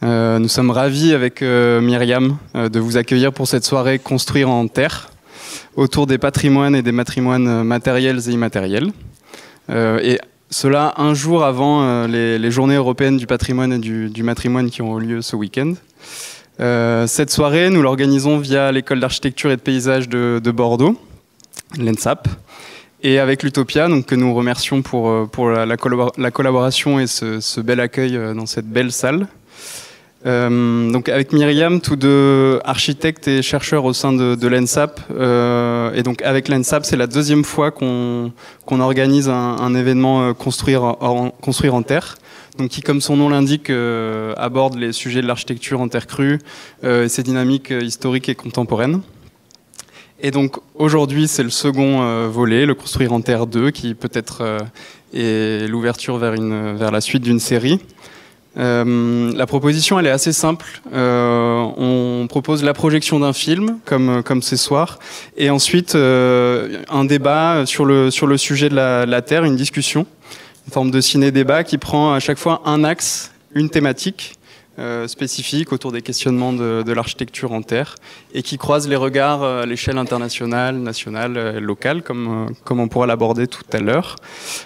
Nous sommes ravis avec Myriam de vous accueillir pour cette soirée Construire en terre autour des patrimoines et des matrimoines matériels et immatériels. Et cela un jour avant les journées européennes du patrimoine et du matrimoine qui ont eu lieu ce week-end. Cette soirée, nous l'organisons via l'école d'architecture et de paysage de Bordeaux, l'ENSAP, et avec l'Utopia, donc, que nous remercions pour la collaboration et ce bel accueil dans cette belle salle. Donc avec Myriam, tous deux architectes et chercheurs au sein de l'ENSAP, et donc avec l'ENSAP, c'est la deuxième fois qu'on organise un événement construire en terre, donc qui, comme son nom l'indique, aborde les sujets de l'architecture en terre crue et ses dynamiques historiques et contemporaines. Et donc aujourd'hui, c'est le second volet, le Construire en terre 2, qui peut-être est l'ouverture vers la suite d'une série. La proposition, elle est assez simple. On propose la projection d'un film, comme ce soir, et ensuite un débat sur le sujet de la Terre, une discussion, une forme de ciné-débat qui prend à chaque fois un axe, une thématique spécifique autour des questionnements de l'architecture en terre, et qui croise les regards à l'échelle internationale, nationale, locale, comme on pourra l'aborder tout à l'heure.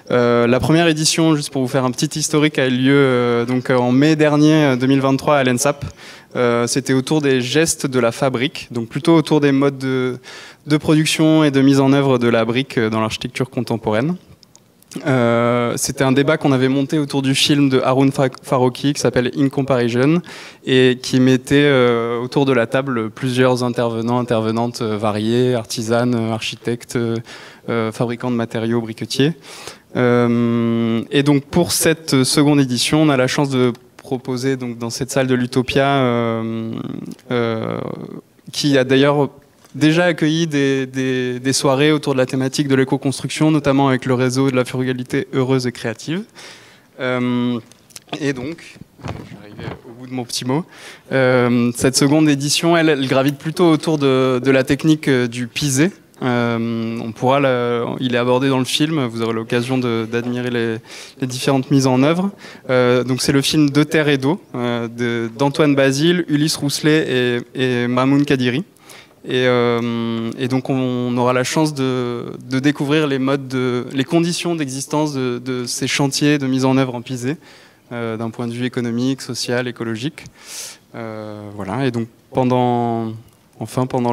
La première édition, juste pour vous faire un petit historique, a eu lieu donc en mai dernier 2023 à l'ENSAP. C'était autour des gestes de la fabrique, donc plutôt autour des modes de production et de mise en œuvre de la brique dans l'architecture contemporaine. C'était un débat qu'on avait monté autour du film de Haroun Farroki qui s'appelle In Comparison et qui mettait autour de la table plusieurs intervenantes variés, artisanes, architectes, fabricants de matériaux, briquetiers. Et donc pour cette seconde édition, on a la chance de proposer donc dans cette salle de l'Utopia qui a d'ailleurs déjà accueilli des soirées autour de la thématique de l'éco-construction, notamment avec le réseau de la frugalité heureuse et créative. Et donc, j'arrivais au bout de mon petit mot, cette seconde édition, elle gravite plutôt autour de la technique du pisé. Il est abordé dans le film, vous aurez l'occasion d'admirer les différentes mises en œuvre. Donc c'est le film De terre et d'eau d'Antoine Basile, Ulysse Rousselet et Mamoun Kadiri. Et donc on aura la chance de découvrir les conditions d'existence de ces chantiers de mise en œuvre en pisé, d'un point de vue économique, social, écologique. Voilà. Et donc pendant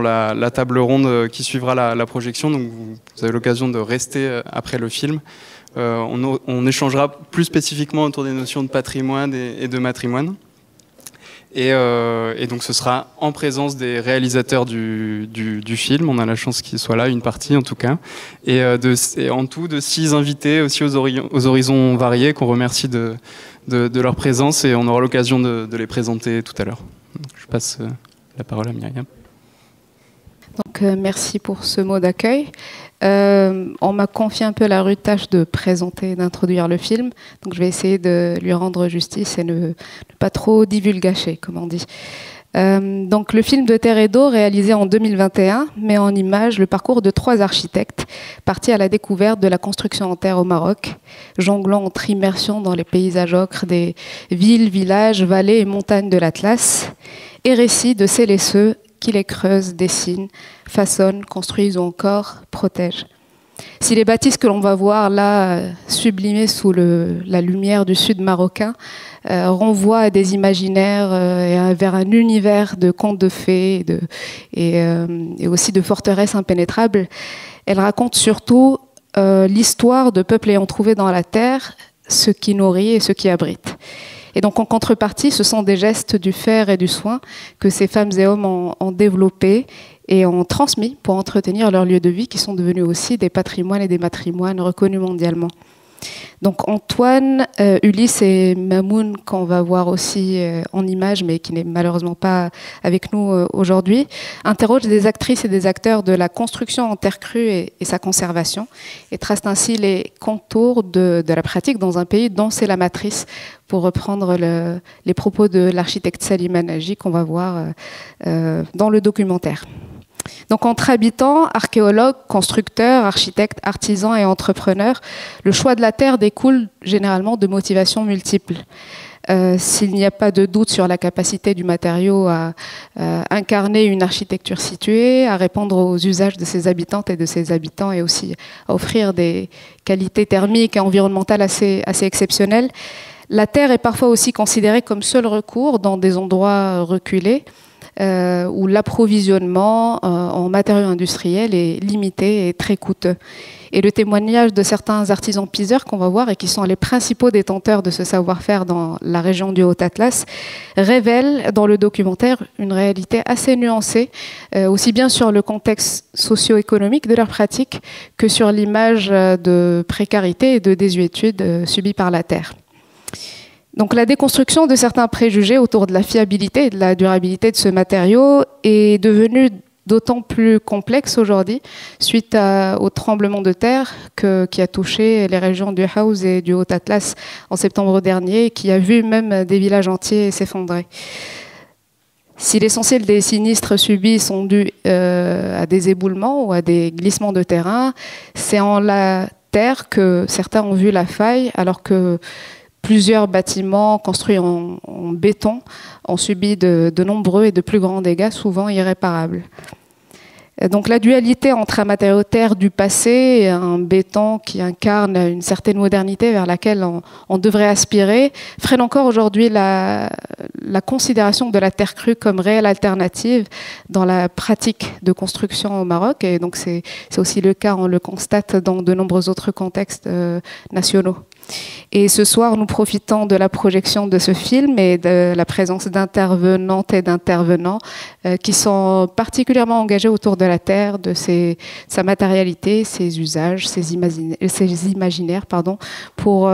la table ronde qui suivra la projection, donc vous avez l'occasion de rester après le film. On échangera plus spécifiquement autour des notions de patrimoine et de matrimoine. Et donc ce sera en présence des réalisateurs du film. On a la chance qu'ils soient là, une partie en tout cas. Et en tout de 6 invités aussi aux horizons variés qu'on remercie de leur présence et on aura l'occasion de les présenter tout à l'heure. Je passe la parole à Myriam. Donc merci pour ce mot d'accueil. On m'a confié un peu la rude tâche de présenter, d'introduire le film. Donc je vais essayer de lui rendre justice et ne pas trop divulgacher, comme on dit. Donc le film De terre et d'eau, réalisé en 2021, met en image le parcours de 3 architectes partis à la découverte de la construction en terre au Maroc, jonglant entre immersion dans les paysages ocres des villes, villages, vallées et montagnes de l'Atlas, et récits de celles et ceux qui les creusent, dessinent, façonnent, construisent ou encore protègent. Si les bâtisses que l'on va voir là, sublimées sous la lumière du sud marocain, renvoient à des imaginaires et vers un univers de contes de fées et aussi de forteresses impénétrables, elles racontent surtout l'histoire de peuples ayant trouvé dans la terre ce qui nourrit et ce qui abrite. Et donc en contrepartie, ce sont des gestes du faire et du soin que ces femmes et hommes ont développés et ont transmis pour entretenir leurs lieux de vie qui sont devenus aussi des patrimoines et des matrimoines reconnus mondialement. Donc Antoine, Ulysse et Mamoun, qu'on va voir aussi en images, mais qui n'est malheureusement pas avec nous aujourd'hui, interrogent des actrices et des acteurs de la construction en terre crue et sa conservation, et tracent ainsi les contours de la pratique dans un pays dont c'est la matrice, pour reprendre les propos de l'architecte Salima Nagy qu'on va voir dans le documentaire. Donc entre habitants, archéologues, constructeurs, architectes, artisans et entrepreneurs, le choix de la terre découle généralement de motivations multiples. s'il n'y a pas de doute sur la capacité du matériau à incarner une architecture située, à répondre aux usages de ses habitantes et de ses habitants et aussi à offrir des qualités thermiques et environnementales assez exceptionnelles. La terre est parfois aussi considérée comme seul recours dans des endroits reculés où l'approvisionnement en matériaux industriels est limité et très coûteux. Et le témoignage de certains artisans piseurs qu'on va voir et qui sont les principaux détenteurs de ce savoir-faire dans la région du Haut-Atlas révèle dans le documentaire une réalité assez nuancée, aussi bien sur le contexte socio-économique de leur pratique que sur l'image de précarité et de désuétude subie par la terre. Donc la déconstruction de certains préjugés autour de la fiabilité et de la durabilité de ce matériau est devenue d'autant plus complexe aujourd'hui suite au tremblement de terre qui a touché les régions du Haouz et du Haut-Atlas en septembre dernier et qui a vu même des villages entiers s'effondrer. Si l'essentiel des sinistres subis sont dus à des éboulements ou à des glissements de terrain, c'est en la terre que certains ont vu la faille alors que plusieurs bâtiments construits en béton ont subi de nombreux et de plus grands dégâts, souvent irréparables. Donc la dualité entre un matériau terre du passé et un béton qui incarne une certaine modernité vers laquelle on devrait aspirer freine encore aujourd'hui la considération de la terre crue comme réelle alternative dans la pratique de construction au Maroc. Et donc c'est aussi le cas, on le constate dans de nombreux autres contextes nationaux. Et ce soir, nous profitons de la projection de ce film et de la présence d'intervenantes et d'intervenants qui sont particulièrement engagés autour de la terre, de sa matérialité, ses usages, ses imaginaires, pour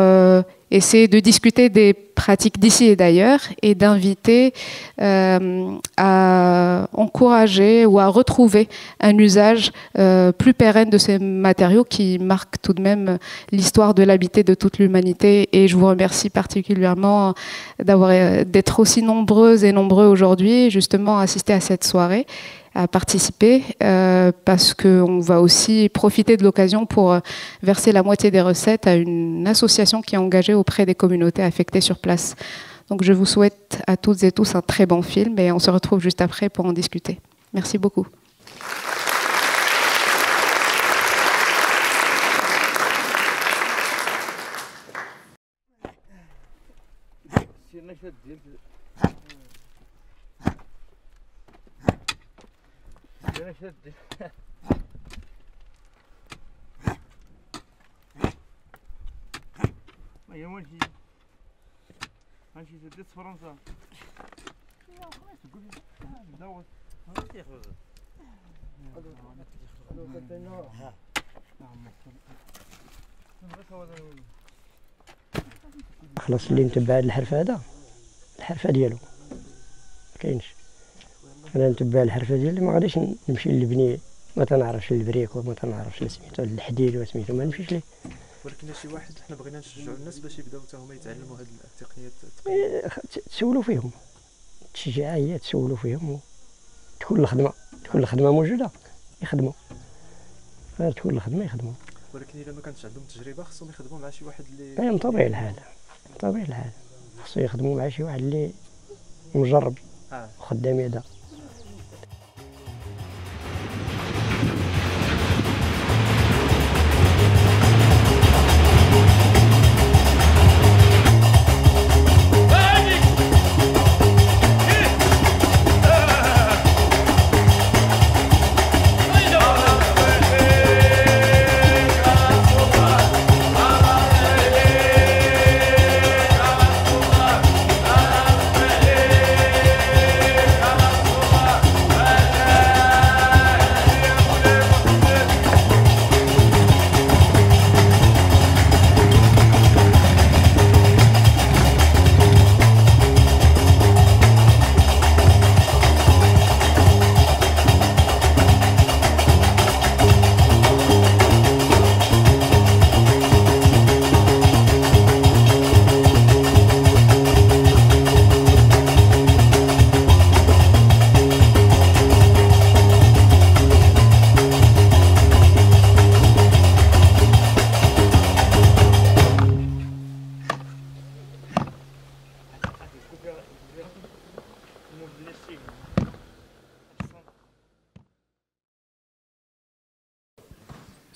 essayer de discuter des pratiques d'ici et d'ailleurs et d'inviter à encourager ou à retrouver un usage plus pérenne de ces matériaux qui marquent tout de même l'histoire de l'habité de toute l'humanité. Et je vous remercie particulièrement d'être aussi nombreuses et nombreux aujourd'hui, justement, à assister à cette soirée, à participer parce qu'on va aussi profiter de l'occasion pour verser la moitié des recettes à une association qui est engagée auprès des communautés affectées sur place. Donc je vous souhaite à toutes et tous un très bon film et on se retrouve juste après pour en discuter. Merci beaucoup. يا ولدي ماشي زدت فرنسا لا خلاص تقول مزود خلاص اللي متبع هاد الحرفه هذا الحرفه ديالو مكاينش. انا نتبع الحرفه ديالي ما غاديش نمشي للبني ما تنعرفش البريك وما تنعرفش سميتو الحديد وسميتو ما نمشيش ليه. ولكن شي واحد حنا بغينا نشجعوا الناس باش يبداو حتى هما يتعلموا هاد التقنيات تسولوا فيهم، التشجيع هي تسولوا فيهم تكون الخدمه موجوده يخدموا، غير تكون الخدمه يخدموا. ولكن الا ما كانتش عندهم تجربه خصهم يخدموا مع شي واحد اللي من طبيعي الحال خصو يخدموا مع شي واحد اللي مجرب وخدام يده.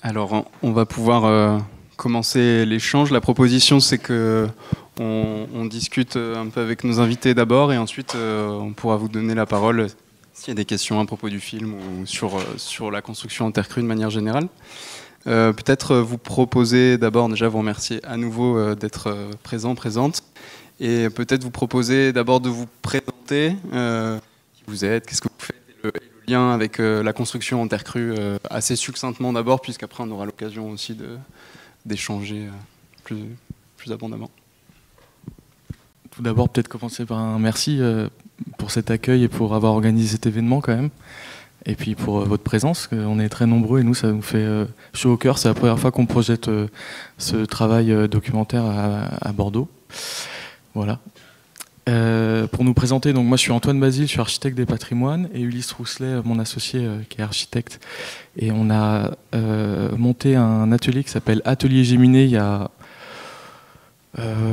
Alors, on va pouvoir commencer l'échange. La proposition, c'est que on discute un peu avec nos invités d'abord, et ensuite on pourra vous donner la parole s'il y a des questions à propos du film ou sur la construction en terre crue de manière générale. Peut-être vous proposer d'abord, déjà vous remercier à nouveau d'être présente, et peut-être vous proposer d'abord de vous présenter, qui vous êtes, qu'est-ce que vous faites, et le lien avec la construction en terre crue assez succinctement d'abord, puisqu'après on aura l'occasion aussi d'échanger plus abondamment. Tout d'abord, peut-être commencer par un merci pour cet accueil et pour avoir organisé cet événement quand même. Et puis pour votre présence, on est très nombreux et nous, ça nous fait chaud au cœur. C'est la première fois qu'on projette ce travail documentaire à Bordeaux. Voilà. Pour nous présenter, donc moi je suis Antoine Basile, je suis architecte des patrimoines, et Ulysse Rousselet, mon associé, qui est architecte. Et on a monté un atelier qui s'appelle Atelier Géminé il y a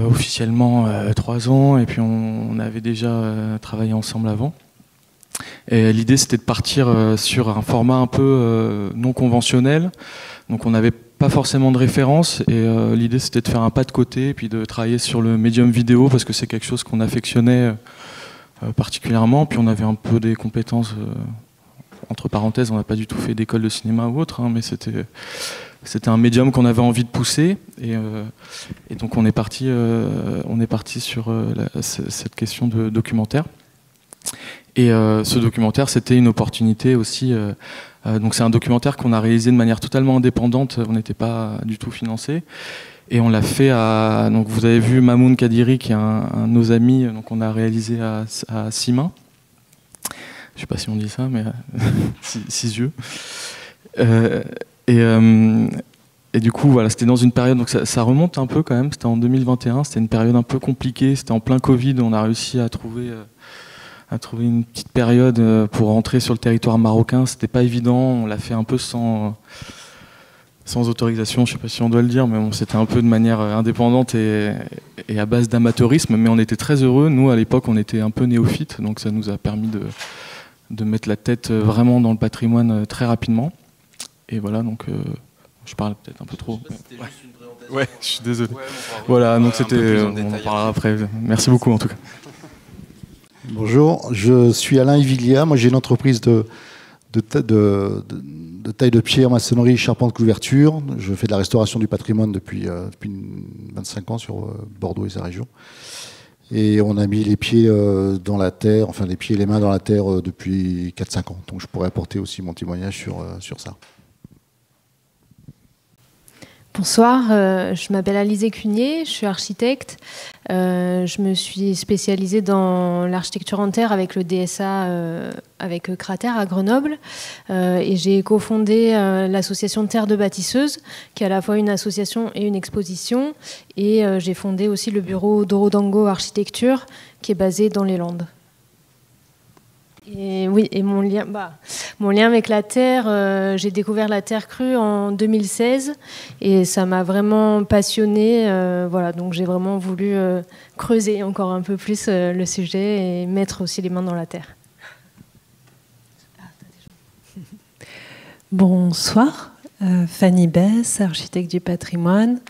officiellement 3 ans, et puis on avait déjà travaillé ensemble avant. Et l'idée c'était de partir sur un format un peu non conventionnel, donc on n'avait pas forcément de référence, et l'idée c'était de faire un pas de côté, et puis de travailler sur le médium vidéo, parce que c'est quelque chose qu'on affectionnait particulièrement, puis on avait un peu des compétences, entre parenthèses, on n'a pas du tout fait d'école de cinéma ou autre, hein, mais c'était un médium qu'on avait envie de pousser, et donc on est parti sur cette question de documentaire. Et ce documentaire, c'était une opportunité aussi. Donc c'est un documentaire qu'on a réalisé de manière totalement indépendante, on n'était pas du tout financé. Et on l'a fait à... Donc vous avez vu Mamoun Kadiri, qui est un de nos amis, donc on a réalisé à Simain. Je ne sais pas si on dit ça, mais Cisieux. Et du coup, voilà, c'était dans une période, donc ça remonte un peu quand même, c'était en 2021, c'était une période un peu compliquée, c'était en plein Covid, on a réussi à trouver une petite période pour rentrer sur le territoire marocain. C'était pas évident, on l'a fait un peu sans autorisation, je sais pas si on doit le dire, mais bon, c'était un peu de manière indépendante et à base d'amateurisme, mais on était très heureux. Nous, à l'époque, on était un peu néophytes, donc ça nous a permis de mettre la tête vraiment dans le patrimoine très rapidement. Et voilà, donc je parle peut-être un peu trop. Ouais, je suis désolé. Ouais, voilà, donc c'était, on en parlera après. Merci beaucoup en tout cas. Bonjour, je suis Alain Ivilia. Moi, j'ai une entreprise de taille de pierre, maçonnerie, charpente, couverture. Je fais de la restauration du patrimoine depuis 25 ans sur Bordeaux et sa région. Et on a mis les pieds dans la terre, enfin les pieds et les mains dans la terre depuis 4-5 ans. Donc je pourrais apporter aussi mon témoignage sur ça. Bonsoir, je m'appelle Alizé Cunier, je suis architecte. Je me suis spécialisée dans l'architecture en terre avec le DSA avec Cratère à Grenoble. Et j'ai cofondé l'association Terre de bâtisseuses, qui est à la fois une association et une exposition. Et j'ai fondé aussi le bureau Dorodango Architecture, qui est basé dans les Landes. Et oui, et mon lien avec la terre, j'ai découvert la terre crue en 2016 et ça m'a vraiment passionnée. Voilà, donc j'ai vraiment voulu creuser encore un peu plus le sujet et mettre aussi les mains dans la terre. Bonsoir, Fanny Bess, architecte du patrimoine.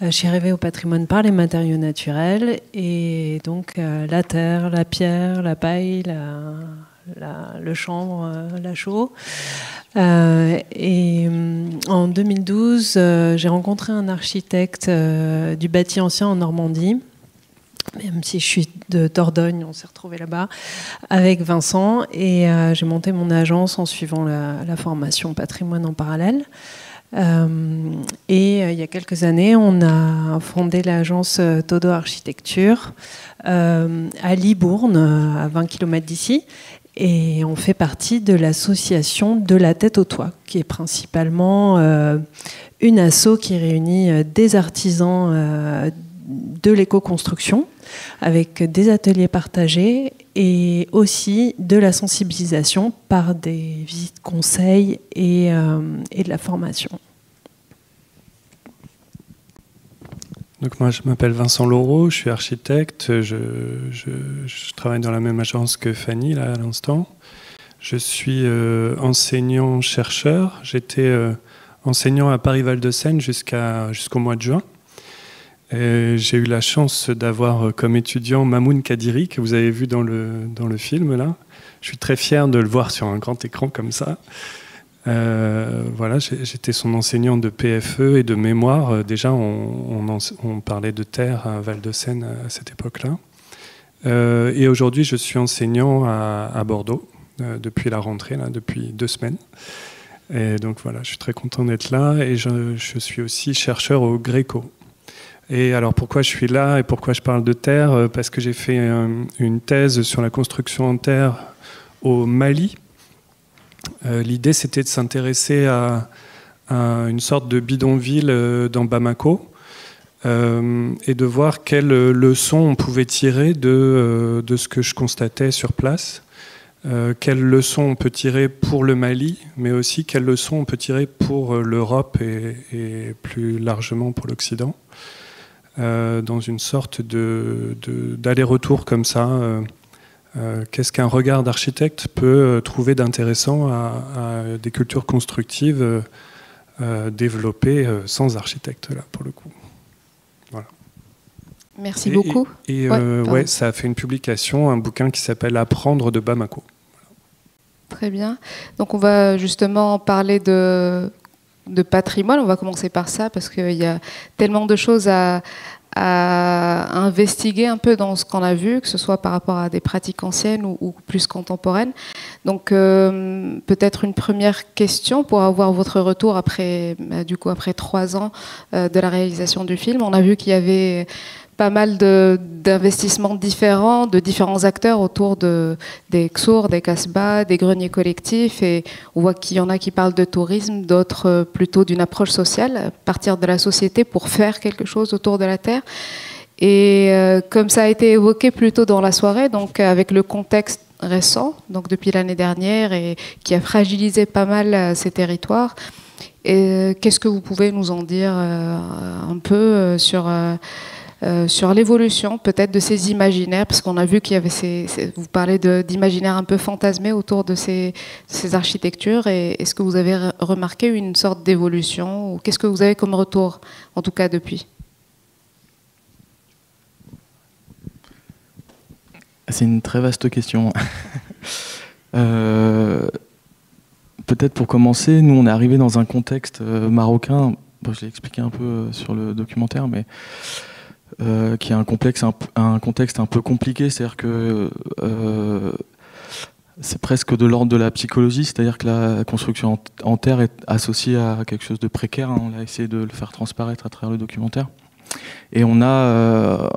Je suis arrivée au patrimoine par les matériaux naturels et donc la terre, la pierre, la paille, le chanvre, la chaux. Et en 2012, j'ai rencontré un architecte du bâti ancien en Normandie. Même si je suis de Dordogne, on s'est retrouvés là-bas avec Vincent. Et j'ai monté mon agence en suivant la formation patrimoine en parallèle. Et il y a quelques années, on a fondé l'agence Todo Architecture à Libourne, à 20 km d'ici. Et on fait partie de l'association De la tête au toit, qui est principalement une asso qui réunit des artisans de l'éco-construction, avec des ateliers partagés et aussi de la sensibilisation par des visites conseils et de la formation. Donc moi je m'appelle Vincent Laureau, je suis architecte, je travaille dans la même agence que Fanny là à l'instant. Je suis enseignant-chercheur, j'étais enseignant à Paris-Val-de-Seine jusqu'au mois de juin. J'ai eu la chance d'avoir comme étudiant Mamoun Kadiri, que vous avez vu dans le film là. Je suis très fier de le voir sur un grand écran comme ça. Voilà, j'étais son enseignant de PFE et de mémoire. Déjà, on parlait de terre à Val-de-Seine à cette époque-là. Et aujourd'hui, je suis enseignant à Bordeaux depuis la rentrée, là, depuis 2 semaines. Et donc voilà, je suis très content d'être là. Et je suis aussi chercheur au Gréco. Et alors pourquoi je suis là et pourquoi je parle de terre? Parce que j'ai fait une thèse sur la construction en terre au Mali. L'idée, c'était de s'intéresser à une sorte de bidonville dans Bamako et de voir quelles leçons on pouvait tirer de ce que je constatais sur place. Quelles leçons on peut tirer pour le Mali, mais aussi quelles leçons on peut tirer pour l'Europe et plus largement pour l'Occident. Dans une sorte d'aller-retour comme ça. Qu'est-ce qu'un regard d'architecte peut trouver d'intéressant à des cultures constructives développées sans architecte, là, pour le coup. Voilà. Merci beaucoup. Ouais, ça a fait une publication, un bouquin qui s'appelle « Apprendre de Bamako ». Très bien. Donc on va justement parler de patrimoine. On va commencer par ça parce qu'il y a tellement de choses à investiguer un peu dans ce qu'on a vu, que ce soit par rapport à des pratiques anciennes ou plus contemporaines. Donc peut-être une première question pour avoir votre retour après 3 ans de la réalisation du film. On a vu qu'il y avait pas mal d'investissements différents, de différents acteurs autour des Xour, des Casbah, des greniers collectifs. Et on voit qu'il y en a qui parlent de tourisme, d'autres plutôt d'une approche sociale, partir de la société pour faire quelque chose autour de la terre. Et comme ça a été évoqué plus tôt dans la soirée, donc avec le contexte récent, donc depuis l'année dernière, et qui a fragilisé pas mal ces territoires, qu'est-ce que vous pouvez nous en dire un peu sur l'évolution peut-être de ces imaginaires, parce qu'on a vu qu'il y avait vous parlez d'imaginaires un peu fantasmés autour de ces architectures, et est-ce que vous avez remarqué une sorte d'évolution, ou qu'est-ce que vous avez comme retour, en tout cas depuis? C'est une très vaste question. Peut-être pour commencer, nous on est arrivé dans un contexte marocain, bon, je l'ai expliqué un peu sur le documentaire, mais qui est un contexte un peu compliqué, c'est-à-dire que c'est presque de l'ordre de la psychologie, c'est-à-dire que la construction en terre est associée à quelque chose de précaire, hein, on a essayé de le faire transparaître à travers le documentaire. Et on a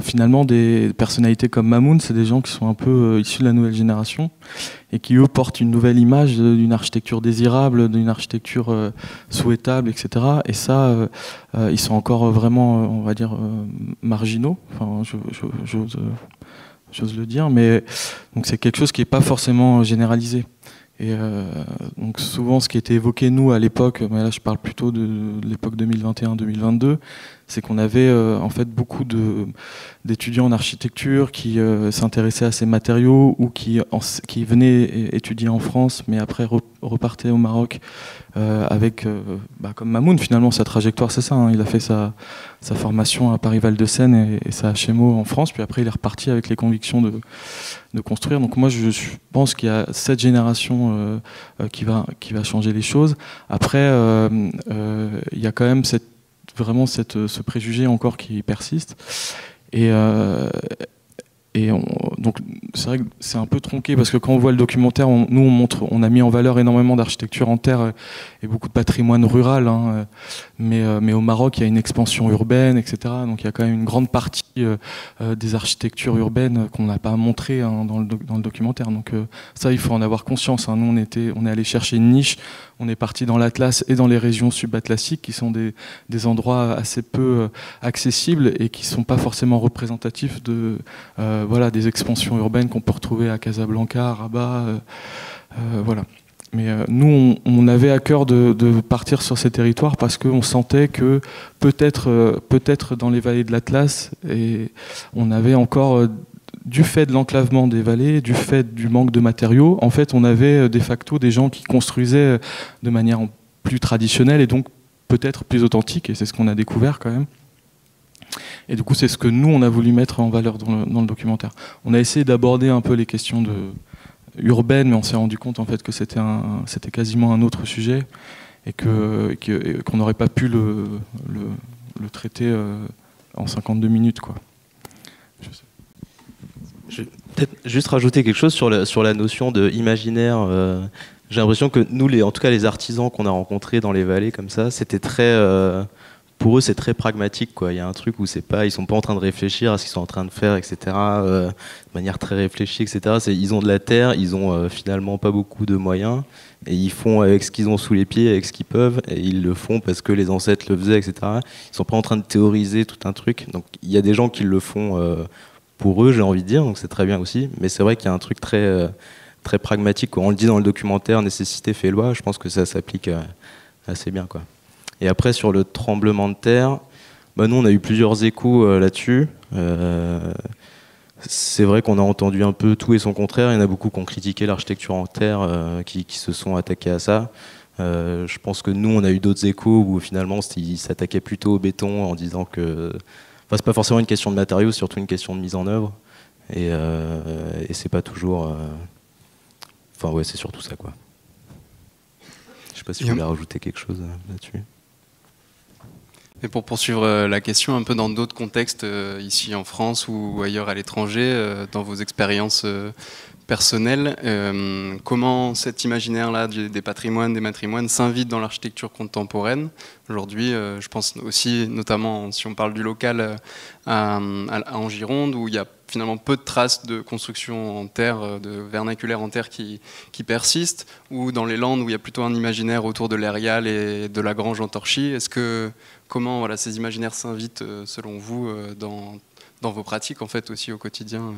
finalement des personnalités comme Mamoun, c'est des gens qui sont un peu issus de la nouvelle génération et qui eux portent une nouvelle image d'une architecture désirable, d'une architecture souhaitable, etc. Et ça, ils sont encore vraiment, on va dire, marginaux. Enfin, j'ose le dire, mais donc c'est quelque chose qui n'est pas forcément généralisé. Et donc souvent, ce qui était évoqué nous à l'époque, mais là je parle plutôt de l'époque 2021-2022, c'est qu'on avait en fait beaucoup d'étudiants en architecture qui s'intéressaient à ces matériaux ou qui venaient étudier en France, mais après repartaient au Maroc avec, comme Mamoun finalement, sa trajectoire c'est ça, hein, il a fait sa formation à Paris-Val-de-Seine et sa HMO en France, puis après il est reparti avec les convictions de construire. Donc moi je pense qu'il y a cette génération qui va changer les choses. Après il y a quand même vraiment ce préjugé encore qui persiste. Donc c'est vrai que c'est un peu tronqué parce que quand on voit le documentaire, on a mis en valeur énormément d'architecture en terre et beaucoup de patrimoine rural, hein, mais au Maroc il y a une expansion urbaine, etc. Donc il y a quand même une grande partie des architectures urbaines qu'on n'a pas montré, hein, dans le documentaire. Donc ça il faut en avoir conscience, hein. Nous on est allé chercher une niche, on est parti dans l'Atlas et dans les régions subatlassiques qui sont des endroits assez peu accessibles et qui ne sont pas forcément représentatifs des expansions urbaines qu'on peut retrouver à Casablanca, à Rabat, voilà. Mais nous, on avait à cœur de partir sur ces territoires parce qu'on sentait que peut-être dans les vallées de l'Atlas, et on avait encore, du fait de l'enclavement des vallées, du fait du manque de matériaux, en fait, on avait de facto des gens qui construisaient de manière plus traditionnel et donc peut-être plus authentique, et c'est ce qu'on a découvert quand même. Et du coup, c'est ce que nous, on a voulu mettre en valeur dans le documentaire. On a essayé d'aborder un peu les questions urbaines, mais on s'est rendu compte en fait que c'était quasiment un autre sujet et qu'on n'aurait pas pu le traiter en 52 minutes, quoi. Je vais peut-être juste rajouter quelque chose sur la notion d'imaginaire. J'ai l'impression que nous, en tout cas les artisans qu'on a rencontrés dans les vallées comme ça, c'était très... pour eux, c'est très pragmatique, quoi. Il y a un truc où ils sont pas en train de réfléchir à ce qu'ils sont en train de faire, etc. De manière très réfléchie, etc. Ils ont de la terre, ils ont finalement pas beaucoup de moyens, et ils font avec ce qu'ils ont sous les pieds, avec ce qu'ils peuvent, et ils le font parce que les ancêtres le faisaient, etc. Ils sont pas en train de théoriser tout un truc. Donc il y a des gens qui le font pour eux, j'ai envie de dire, donc c'est très bien aussi. Mais c'est vrai qu'il y a un truc très très pragmatique, quoi. On le dit dans le documentaire, nécessité fait loi. Je pense que ça s'applique assez bien, quoi. Et après, sur le tremblement de terre, nous, on a eu plusieurs échos là-dessus. C'est vrai qu'on a entendu un peu tout et son contraire. Il y en a beaucoup qui ont critiqué l'architecture en terre, qui se sont attaqués à ça. Je pense que nous, on a eu d'autres échos où finalement, ils s'attaquaient plutôt au béton en disant que... Enfin, c'est pas forcément une question de matériaux, c'est surtout une question de mise en œuvre. Et c'est pas toujours... Enfin, ouais, c'est surtout ça, quoi. Je sais pas si vous voulez rajouter quelque chose là-dessus. Et pour poursuivre la question, un peu dans d'autres contextes, ici en France ou ailleurs à l'étranger, dans vos expériences personnelles, comment cet imaginaire-là des patrimoines, des matrimoines s'invite dans l'architecture contemporaine? Aujourd'hui, je pense aussi, notamment si on parle du local en Gironde, où il y a finalement peu de traces de construction en terre, de vernaculaire en terre qui persistent, ou dans les Landes où il y a plutôt un imaginaire autour de l'Erial et de la Grange en Torchis. Comment ces imaginaires s'invitent, selon vous, dans vos pratiques en fait aussi au quotidien?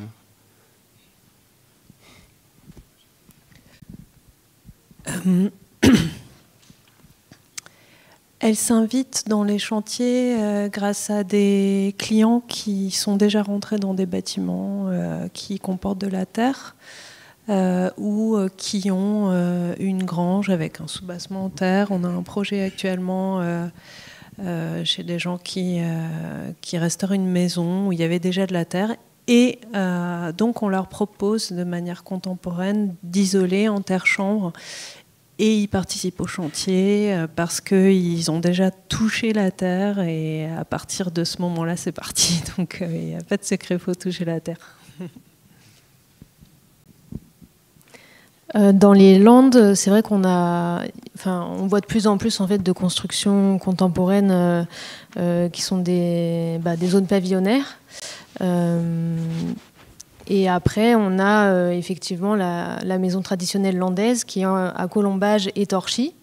Elle s'invite dans les chantiers grâce à des clients qui sont déjà rentrés dans des bâtiments qui comportent de la terre ou qui ont une grange avec un soubassement en terre. On a un projet actuellement chez des gens qui restaurent une maison où il y avait déjà de la terre. Et donc on leur propose de manière contemporaine d'isoler en terre-chambre. Et ils participent au chantier parce qu'ils ont déjà touché la terre et à partir de ce moment-là, c'est parti. Donc il n'y a pas de secret, il faut toucher la terre. Dans les Landes, c'est vrai on voit de plus en plus en fait de constructions contemporaines qui sont des zones pavillonnaires. Et après, on a effectivement la maison traditionnelle landaise qui est à Colombage et Torchis.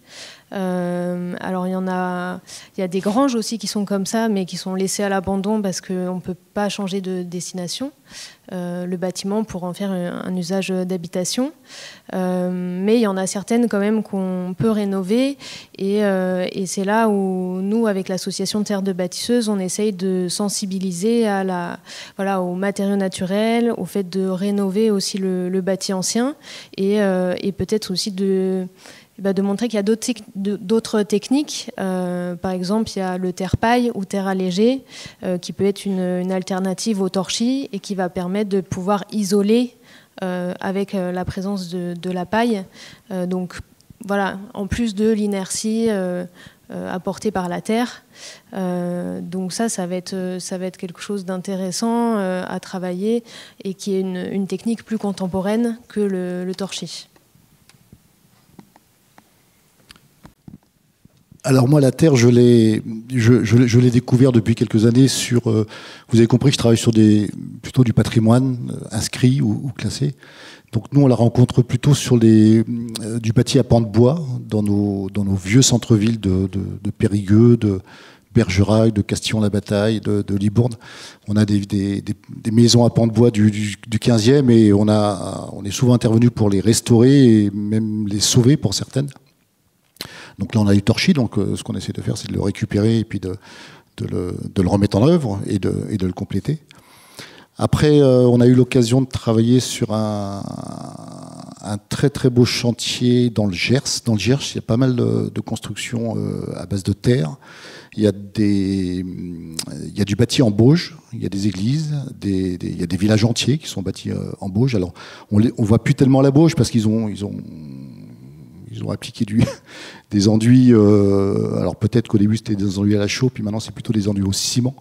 Alors il y a des granges aussi qui sont comme ça, mais qui sont laissées à l'abandon parce qu'on ne peut pas changer de destination le bâtiment pour en faire un usage d'habitation. Mais il y en a certaines quand même qu'on peut rénover et c'est là où nous, avec l'association Terre de Bâtisseuses, on essaye de sensibiliser aux matériaux naturels, au fait de rénover aussi le bâti ancien et peut-être aussi de montrer qu'il y a d'autres techniques. Par exemple, il y a le terre-paille ou terre allégée qui peut être une alternative au torchis et qui va permettre de pouvoir isoler avec la présence de la paille. Donc voilà, en plus de l'inertie apportée par la terre. Donc ça va être quelque chose d'intéressant à travailler et qui est une technique plus contemporaine que le torchis. Alors moi, la terre, je l'ai découvert depuis quelques années sur... vous avez compris que je travaille sur plutôt du patrimoine inscrit ou classé. Donc nous, on la rencontre plutôt sur du bâti à pans de bois dans nos vieux centres-villes de Périgueux, de Bergerac, de Castillon-la-Bataille, de Libourne. On a des maisons à pans de bois du 15e et on est souvent intervenu pour les restaurer et même les sauver pour certaines. Donc là, on a eu Torchis, donc ce qu'on essaie de faire, c'est de le récupérer et puis de le remettre en œuvre et de le compléter. Après, on a eu l'occasion de travailler sur un un très très beau chantier dans le Gers. Dans le Gers, il y a pas mal de constructions à base de terre. Il y a du bâti en bauge, il y a des églises, il y a des villages entiers qui sont bâtis en bauge. Alors, on voit plus tellement la bauge parce qu'ils ont appliqué des enduits. Alors peut-être qu'au début c'était des enduits à la chaux, puis maintenant c'est plutôt des enduits au ciment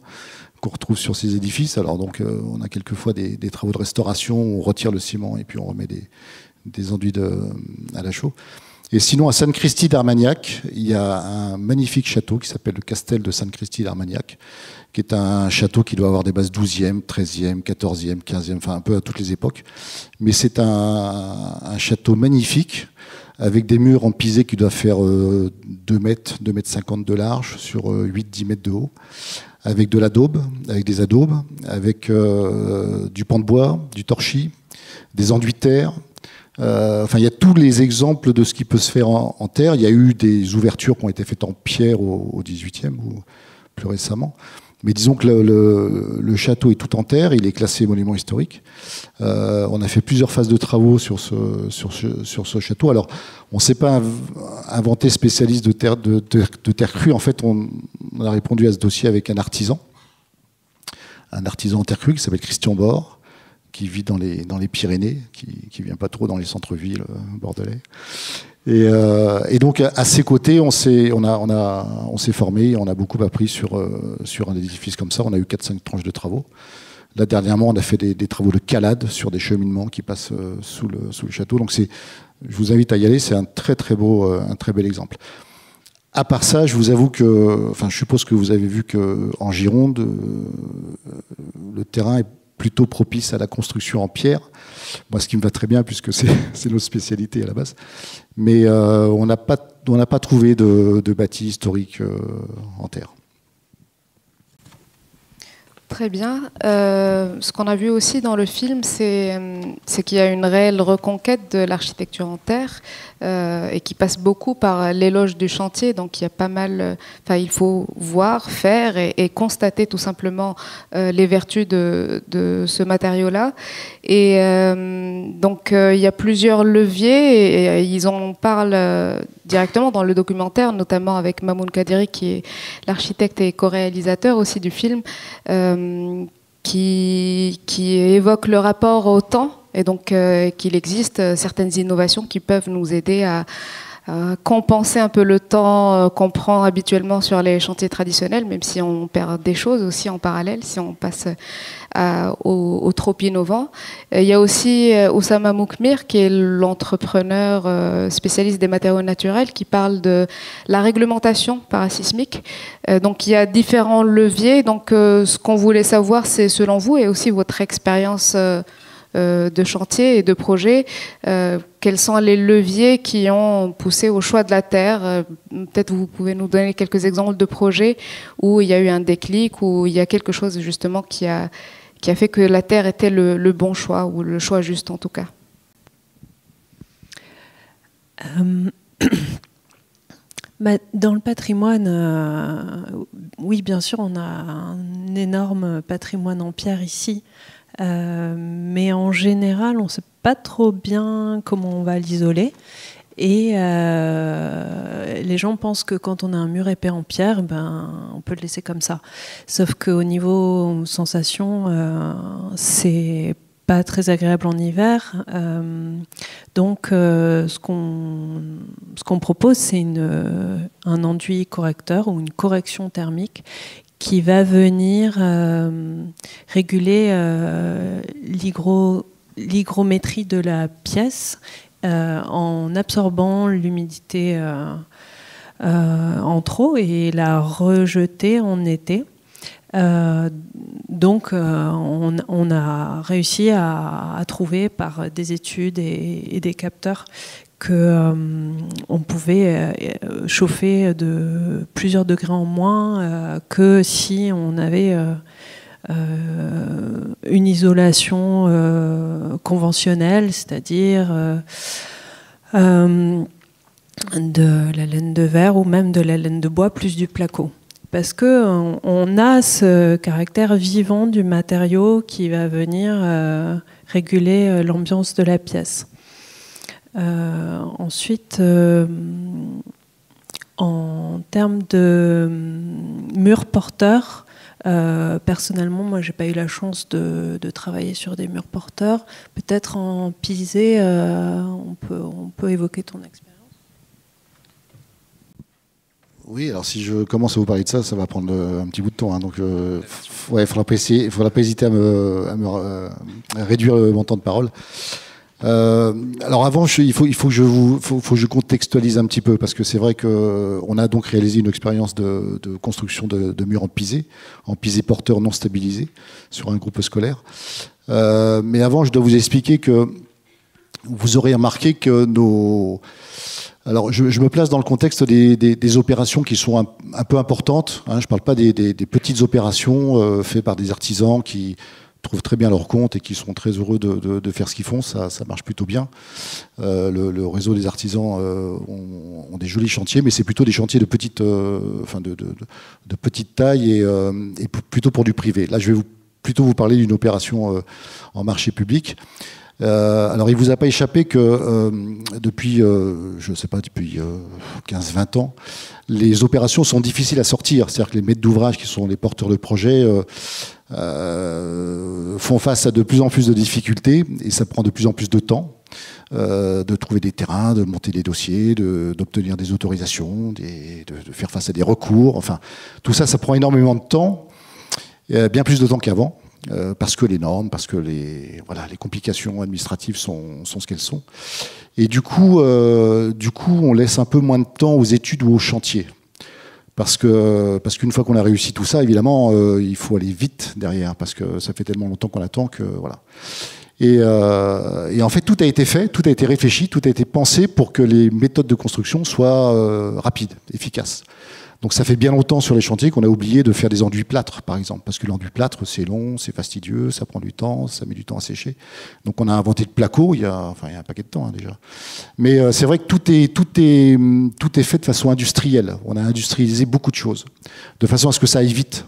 qu'on retrouve sur ces édifices. Alors donc on a quelquefois des travaux de restauration où on retire le ciment et puis on remet des enduits à la chaux. Et sinon, à San Cristi d'Armagnac, il y a un magnifique château qui s'appelle le Castel de San Cristi d'Armagnac, qui est un château qui doit avoir des bases 12e, 13e, 14e, 15e, enfin un peu à toutes les époques. Mais c'est un château magnifique, avec des murs en pisé qui doivent faire 2 mètres, 2 mètres 50 de large, sur 8-10 mètres de haut, avec de l'adobe, avec des adobes, avec du pan de bois, du torchis, des enduits de terre. Enfin, il y a tous les exemples de ce qui peut se faire en terre. Il y a eu des ouvertures qui ont été faites en pierre au 18e ou plus récemment. Mais disons que le château est tout en terre, il est classé monument historique. On a fait plusieurs phases de travaux sur ce château. Alors, on ne s'est pas inventé spécialiste de terre crue. En fait, on a répondu à ce dossier avec un artisan en terre crue qui s'appelle Christian Bord, qui vit dans les Pyrénées, qui vient pas trop dans les centres-villes bordelais. Et donc à ses côtés, on s'est formé, on a beaucoup appris sur un édifice comme ça. On a eu 4-5 tranches de travaux. Là dernièrement, on a fait des travaux de calade sur des cheminements qui passent sous le château. Donc je vous invite à y aller. C'est un très bel exemple. À part ça, je vous avoue que, je suppose que vous avez vu qu'en Gironde, le terrain est plutôt propice à la construction en pierre. Moi, ce qui me va très bien, puisque c'est notre spécialité à la base. Mais on n'a pas trouvé de bâti historique en terre. Très bien. Ce qu'on a vu aussi dans le film, c'est qu'il y a une réelle reconquête de l'architecture en terre et qui passe beaucoup par l'éloge du chantier. Donc il y a pas mal. Il faut voir, faire et constater tout simplement les vertus de ce matériau-là. Et donc il y a plusieurs leviers et ils en parlent directement dans le documentaire, notamment avec Mamoun Kadiri, qui est l'architecte et co-réalisateur aussi du film. Qui évoque le rapport au temps et donc qu'il existe certaines innovations qui peuvent nous aider à compenser un peu le temps qu'on prend habituellement sur les chantiers traditionnels, même si on perd des choses aussi en parallèle, si on passe au trop innovant. Il y a aussi Oussama Moukmir, qui est l'entrepreneur spécialiste des matériaux naturels, qui parle de la réglementation parasismique. Donc il y a différents leviers. Donc ce qu'on voulait savoir, c'est selon vous et aussi votre expérience de chantier et de projet, quels sont les leviers qui ont poussé au choix de la terre? Peut-être vous pouvez nous donner quelques exemples de projets où il y a eu un déclic, où il y a quelque chose justement qui a fait que la terre était le bon choix, ou le choix juste en tout cas. Dans le patrimoine, oui, bien sûr, on a un énorme patrimoine en pierre ici. Mais en général, on ne sait pas trop bien comment on va l'isoler. Et les gens pensent que quand on a un mur épais en pierre, on peut le laisser comme ça. Sauf qu'au niveau sensation, c'est pas très agréable en hiver. Donc, ce qu'on propose, c'est un enduit correcteur ou une correction thermique qui va venir réguler l'hygrométrie de la pièce en absorbant l'humidité en trop et la rejeter en été. Donc on a réussi à trouver par des études et des capteurs qu'on pouvait chauffer de plusieurs degrés en moins que si on avait une isolation conventionnelle, c'est-à-dire de la laine de verre ou même de la laine de bois plus du placo. Parce qu'on a ce caractère vivant du matériau qui va venir réguler l'ambiance de la pièce. Ensuite, en termes de murs porteurs, personnellement, moi, j'ai pas eu la chance de travailler sur des murs porteurs. Peut-être en pisé, on peut évoquer ton expérience. Oui, alors si je commence à vous parler de ça, ça va prendre un petit bout de temps. Hein, donc, ouais, il faudra pas hésiter à réduire mon temps de parole. Alors avant, il faut que je contextualise un petit peu, parce que c'est vrai qu'on a donc réalisé une expérience de construction de murs en pisé porteur non stabilisé sur un groupe scolaire. Mais avant, je dois vous expliquer que vous aurez remarqué que alors, je me place dans le contexte des opérations qui sont un peu importantes. Hein, je ne parle pas des petites opérations faites par des artisans qui trouvent très bien leur compte et qui sont très heureux de faire ce qu'ils font. Ça marche plutôt bien. Le réseau des artisans ont des jolis chantiers, mais c'est plutôt des chantiers de petite taille et plutôt pour du privé. Là, je vais plutôt vous parler d'une opération en marché public. Alors, il ne vous a pas échappé que depuis, je ne sais pas, depuis 15-20 ans, les opérations sont difficiles à sortir. C'est-à-dire que les maîtres d'ouvrage, qui sont les porteurs de projets, font face à de plus en plus de difficultés et ça prend de plus en plus de temps de trouver des terrains, de monter des dossiers, d'obtenir des autorisations, de faire face à des recours. Enfin, tout ça, ça prend énormément de temps, bien plus de temps qu'avant. Parce que les normes, parce que les complications administratives sont ce qu'elles sont. Et du coup, on laisse un peu moins de temps aux études ou aux chantiers. Parce qu'une fois qu'on a réussi tout ça, évidemment, il faut aller vite derrière, parce que ça fait tellement longtemps qu'on attend que voilà. Et en fait, tout a été fait, tout a été réfléchi, tout a été pensé pour que les méthodes de construction soient rapides, efficaces. Donc ça fait bien longtemps sur les chantiers qu'on a oublié de faire des enduits plâtres, par exemple, parce que l'enduit plâtre, c'est long, c'est fastidieux, ça prend du temps, ça met du temps à sécher. Donc on a inventé le placo, il y a un paquet de temps hein, déjà. Mais c'est vrai que tout est fait de façon industrielle. On a industrialisé beaucoup de choses, de façon à ce que ça aille vite.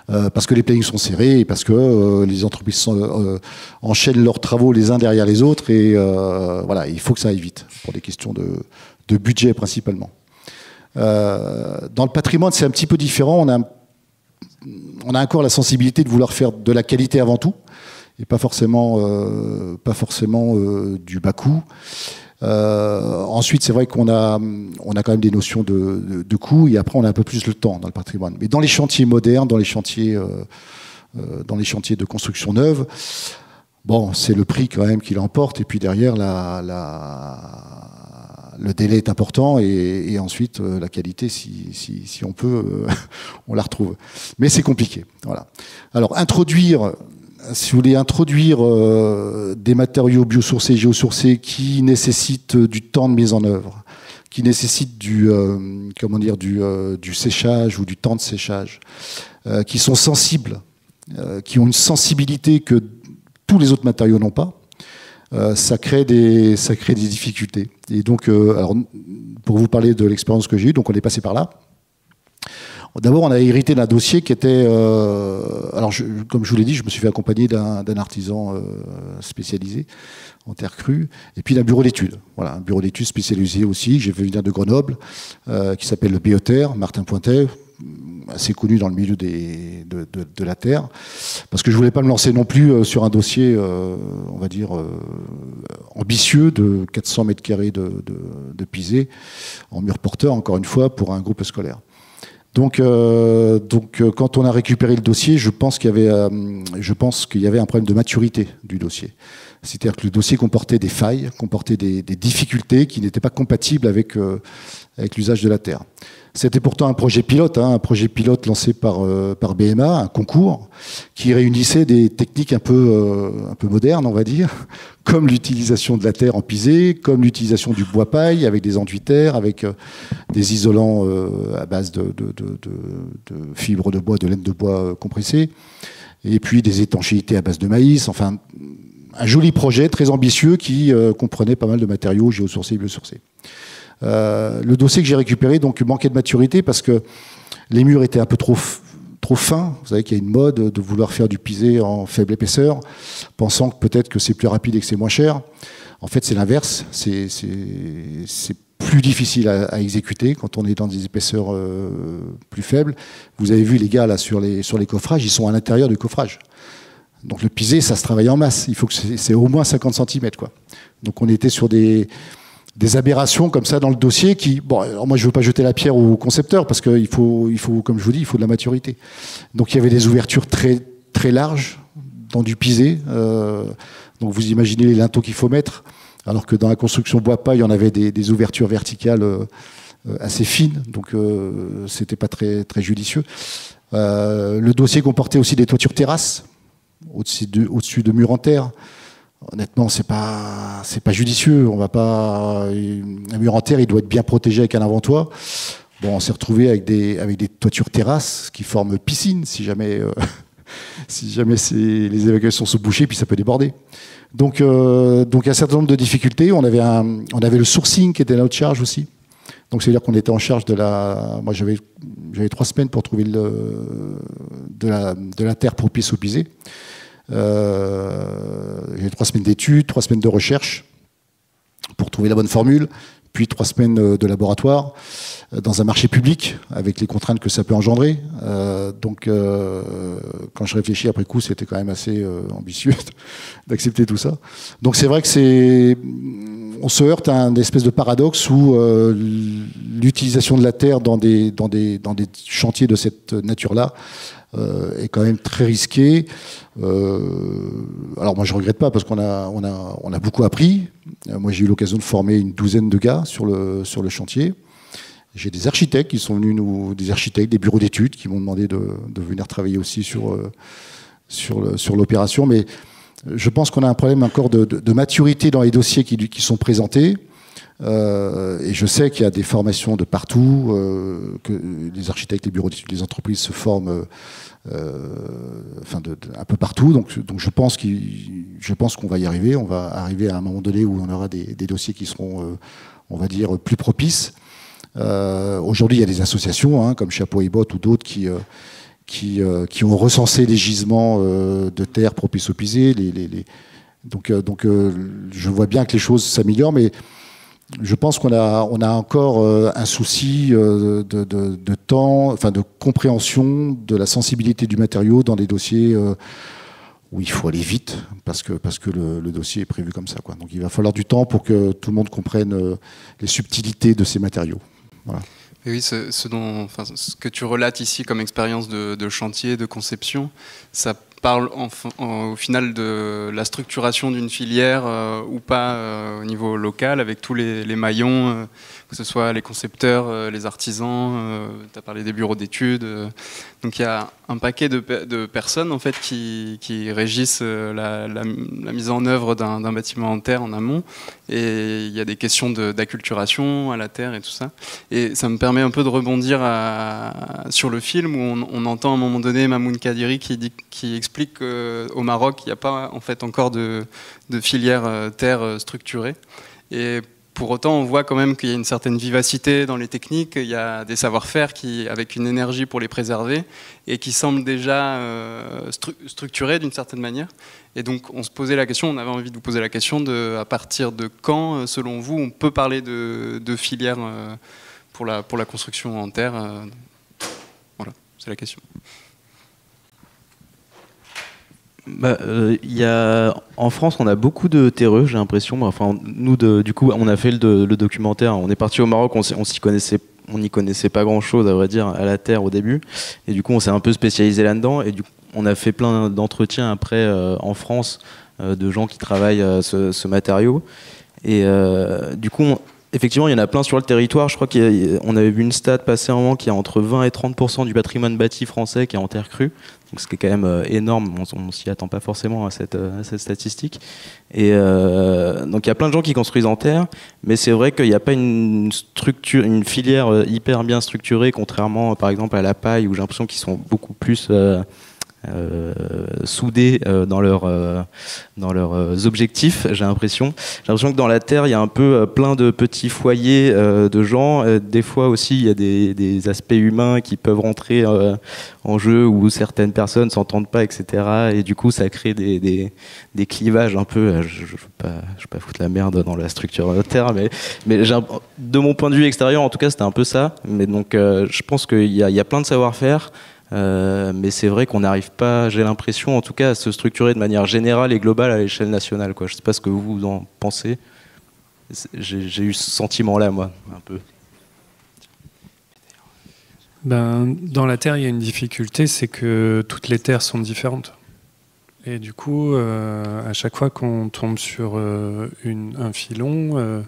Parce que les plannings sont serrés et parce que les entreprises enchaînent leurs travaux les uns derrière les autres et voilà, il faut que ça aille vite, pour des questions de budget principalement. Dans le patrimoine, c'est un petit peu différent. On a encore la sensibilité de vouloir faire de la qualité avant tout, et pas forcément du bas coût. Ensuite, c'est vrai qu'on a quand même des notions de coût, et après, on a un peu plus le temps dans le patrimoine. Mais dans les chantiers modernes, dans les chantiers de construction neuve, bon, c'est le prix quand même qui l'emporte, et puis derrière, le délai est important et ensuite la qualité, si on peut, on la retrouve. Mais c'est compliqué. Voilà. Alors si vous voulez introduire des matériaux biosourcés, géosourcés qui nécessitent du temps de mise en œuvre, qui nécessitent du séchage ou du temps de séchage, qui sont sensibles, qui ont une sensibilité que tous les autres matériaux n'ont pas. Ça crée des difficultés. Et donc, alors, pour vous parler de l'expérience que j'ai eue, donc on est passé par là. D'abord, on a hérité d'un dossier qui était... alors, comme je vous l'ai dit, je me suis fait accompagner d'un artisan spécialisé en terre crue, et puis d'un bureau d'études. Voilà, un bureau d'études spécialisé aussi, j'ai fait venir de Grenoble, qui s'appelle le Bioterre, Martin Pointet, assez connu dans le milieu de la terre, parce que je voulais pas me lancer non plus sur un dossier, on va dire, ambitieux de 400 mètres carrés de pisé, en mur porteur, encore une fois, pour un groupe scolaire. Donc, quand on a récupéré le dossier, je pense qu'il y avait un problème de maturité du dossier. C'est-à-dire que le dossier comportait des failles, comportait des difficultés qui n'étaient pas compatibles avec l'usage de la terre. C'était pourtant un projet pilote lancé par BMA, un concours, qui réunissait des techniques un peu modernes, on va dire, comme l'utilisation de la terre en pisé, comme l'utilisation du bois paille avec des enduits terre, avec des isolants à base de fibres de bois, de laine de bois compressée, et puis des étanchéités à base de maïs, enfin un joli projet très ambitieux qui comprenait pas mal de matériaux géosourcés et biosourcés. Le dossier que j'ai récupéré donc manquait de maturité parce que les murs étaient un peu trop trop fin. Vous savez qu'il y a une mode de vouloir faire du pisé en faible épaisseur, pensant que peut-être que c'est plus rapide et que c'est moins cher. En fait, c'est l'inverse. C'est plus difficile à exécuter quand on est dans des épaisseurs plus faibles. Vous avez vu les gars là sur les coffrages, ils sont à l'intérieur du coffrage. Donc le pisé, ça se travaille en masse. Il faut que c'est au moins 50 cm, quoi. Donc on était sur des aberrations comme ça dans le dossier qui... Bon, alors moi je ne veux pas jeter la pierre au concepteur parce qu'il faut, comme je vous dis, il faut de la maturité. Donc il y avait des ouvertures très, très larges dans du pisé. Donc vous imaginez les linteaux qu'il faut mettre, alors que dans la construction bois-paille, il y en avait des ouvertures verticales assez fines. Donc c'était pas très, très judicieux. Le dossier comportait aussi des toitures terrasses au-dessus de murs en terre. Honnêtement, c'est pas judicieux. On va pas, un mur en terre, il doit être bien protégé avec un avant-toit. Bon, on s'est retrouvé avec des toitures terrasses qui forment piscine si jamais les évacuations sont bouchées, puis ça peut déborder. Donc un certain nombre de difficultés. On avait le sourcing qui était à notre charge aussi. Donc c'est-à-dire qu'on était en charge de la. Moi j'avais 3 semaines pour trouver de la terre propice au pisé. J'ai 3 semaines d'études, 3 semaines de recherche pour trouver la bonne formule, puis 3 semaines de laboratoire dans un marché public avec les contraintes que ça peut engendrer. Donc quand je réfléchis après coup, c'était quand même assez ambitieux d'accepter tout ça. Donc c'est vrai que on se heurte à un espèce de paradoxe où l'utilisation de la terre dans des chantiers de cette nature-là est quand même très risqué. Alors moi je regrette pas parce qu'on a beaucoup appris. Moi j'ai eu l'occasion de former une douzaine de gars sur le chantier. J'ai des architectes qui sont venus des bureaux d'études qui m'ont demandé de venir travailler aussi sur l'opération. Mais je pense qu'on a un problème encore de maturité dans les dossiers qui sont présentés. Et je sais qu'il y a des formations de partout, que les architectes, les bureaux d'études, les entreprises se forment un peu partout. Donc je pense qu'on va y arriver. On va arriver à un moment donné où on aura des dossiers qui seront, on va dire, plus propices. Aujourd'hui, il y a des associations comme Chapeau et Bottes ou d'autres qui ont recensé les gisements de terre propices au pisé. Donc je vois bien que les choses s'améliorent, mais je pense qu'on a encore un souci de temps, enfin de compréhension de la sensibilité du matériau dans des dossiers où il faut aller vite parce que le dossier est prévu comme ça, quoi. Donc il va falloir du temps pour que tout le monde comprenne les subtilités de ces matériaux. Voilà. Et oui, ce que tu relates ici comme expérience de chantier, de conception, ça parle au final de la structuration d'une filière ou pas au niveau local, avec tous les maillons, que ce soit les concepteurs, les artisans, tu as parlé des bureaux d'études. Donc il y a un paquet de personnes en fait, qui régissent la mise en œuvre d'un bâtiment en terre en amont. Et il y a des questions d'acculturation à la terre et tout ça. Et ça me permet un peu de rebondir sur le film où on entend à un moment donné Mamoun Kadiri qui explique qu'au Maroc, il n'y a pas en fait encore de filière terre structurée. Et pour autant, on voit quand même qu'il y a une certaine vivacité dans les techniques, il y a des savoir-faire avec une énergie pour les préserver et qui semblent déjà structurés d'une certaine manière. Et donc, on se posait la question, on avait envie de vous poser la question à partir de quand, selon vous, on peut parler de filière pour la construction en terre. Voilà, c'est la question. En France, on a beaucoup de terreux, j'ai l'impression. Enfin, nous, du coup, on a fait le documentaire. On est parti au Maroc, on n'y connaissait pas grand-chose, à vrai dire, à la terre au début. Et du coup, on s'est un peu spécialisé là-dedans. Et du coup, on a fait plein d'entretiens après en France de gens qui travaillent ce matériau. Et du coup, effectivement, il y en a plein sur le territoire. Je crois qu'on avait vu une stat passer un moment qu'il y a entre 20 et 30% du patrimoine bâti français qui est en terre crue. Donc, ce qui est quand même énorme. On ne s'y attend pas forcément à cette statistique. Et donc, il y a plein de gens qui construisent en terre, mais c'est vrai qu'il n'y a pas une filière hyper bien structurée, contrairement, par exemple, à la paille, où j'ai l'impression qu'ils sont beaucoup plus soudés dans leurs objectifs, j'ai l'impression. J'ai l'impression que dans la Terre, il y a un peu plein de petits foyers de gens. Des fois aussi, il y a des aspects humains qui peuvent rentrer en jeu où certaines personnes ne s'entendent pas, etc. Et du coup, ça crée des clivages un peu. Je ne veux pas foutre la merde dans la structure de la Terre, mais de mon point de vue extérieur, en tout cas, c'était un peu ça. Mais donc, je pense qu'il y a plein de savoir-faire. Mais c'est vrai qu'on n'arrive pas, j'ai l'impression en tout cas, à se structurer de manière générale et globale à l'échelle nationale, quoi. Je ne sais pas ce que vous en pensez. J'ai eu ce sentiment-là, moi, un peu. Dans la Terre, il y a une difficulté, c'est que toutes les terres sont différentes. Et du coup, à chaque fois qu'on tombe sur un filon,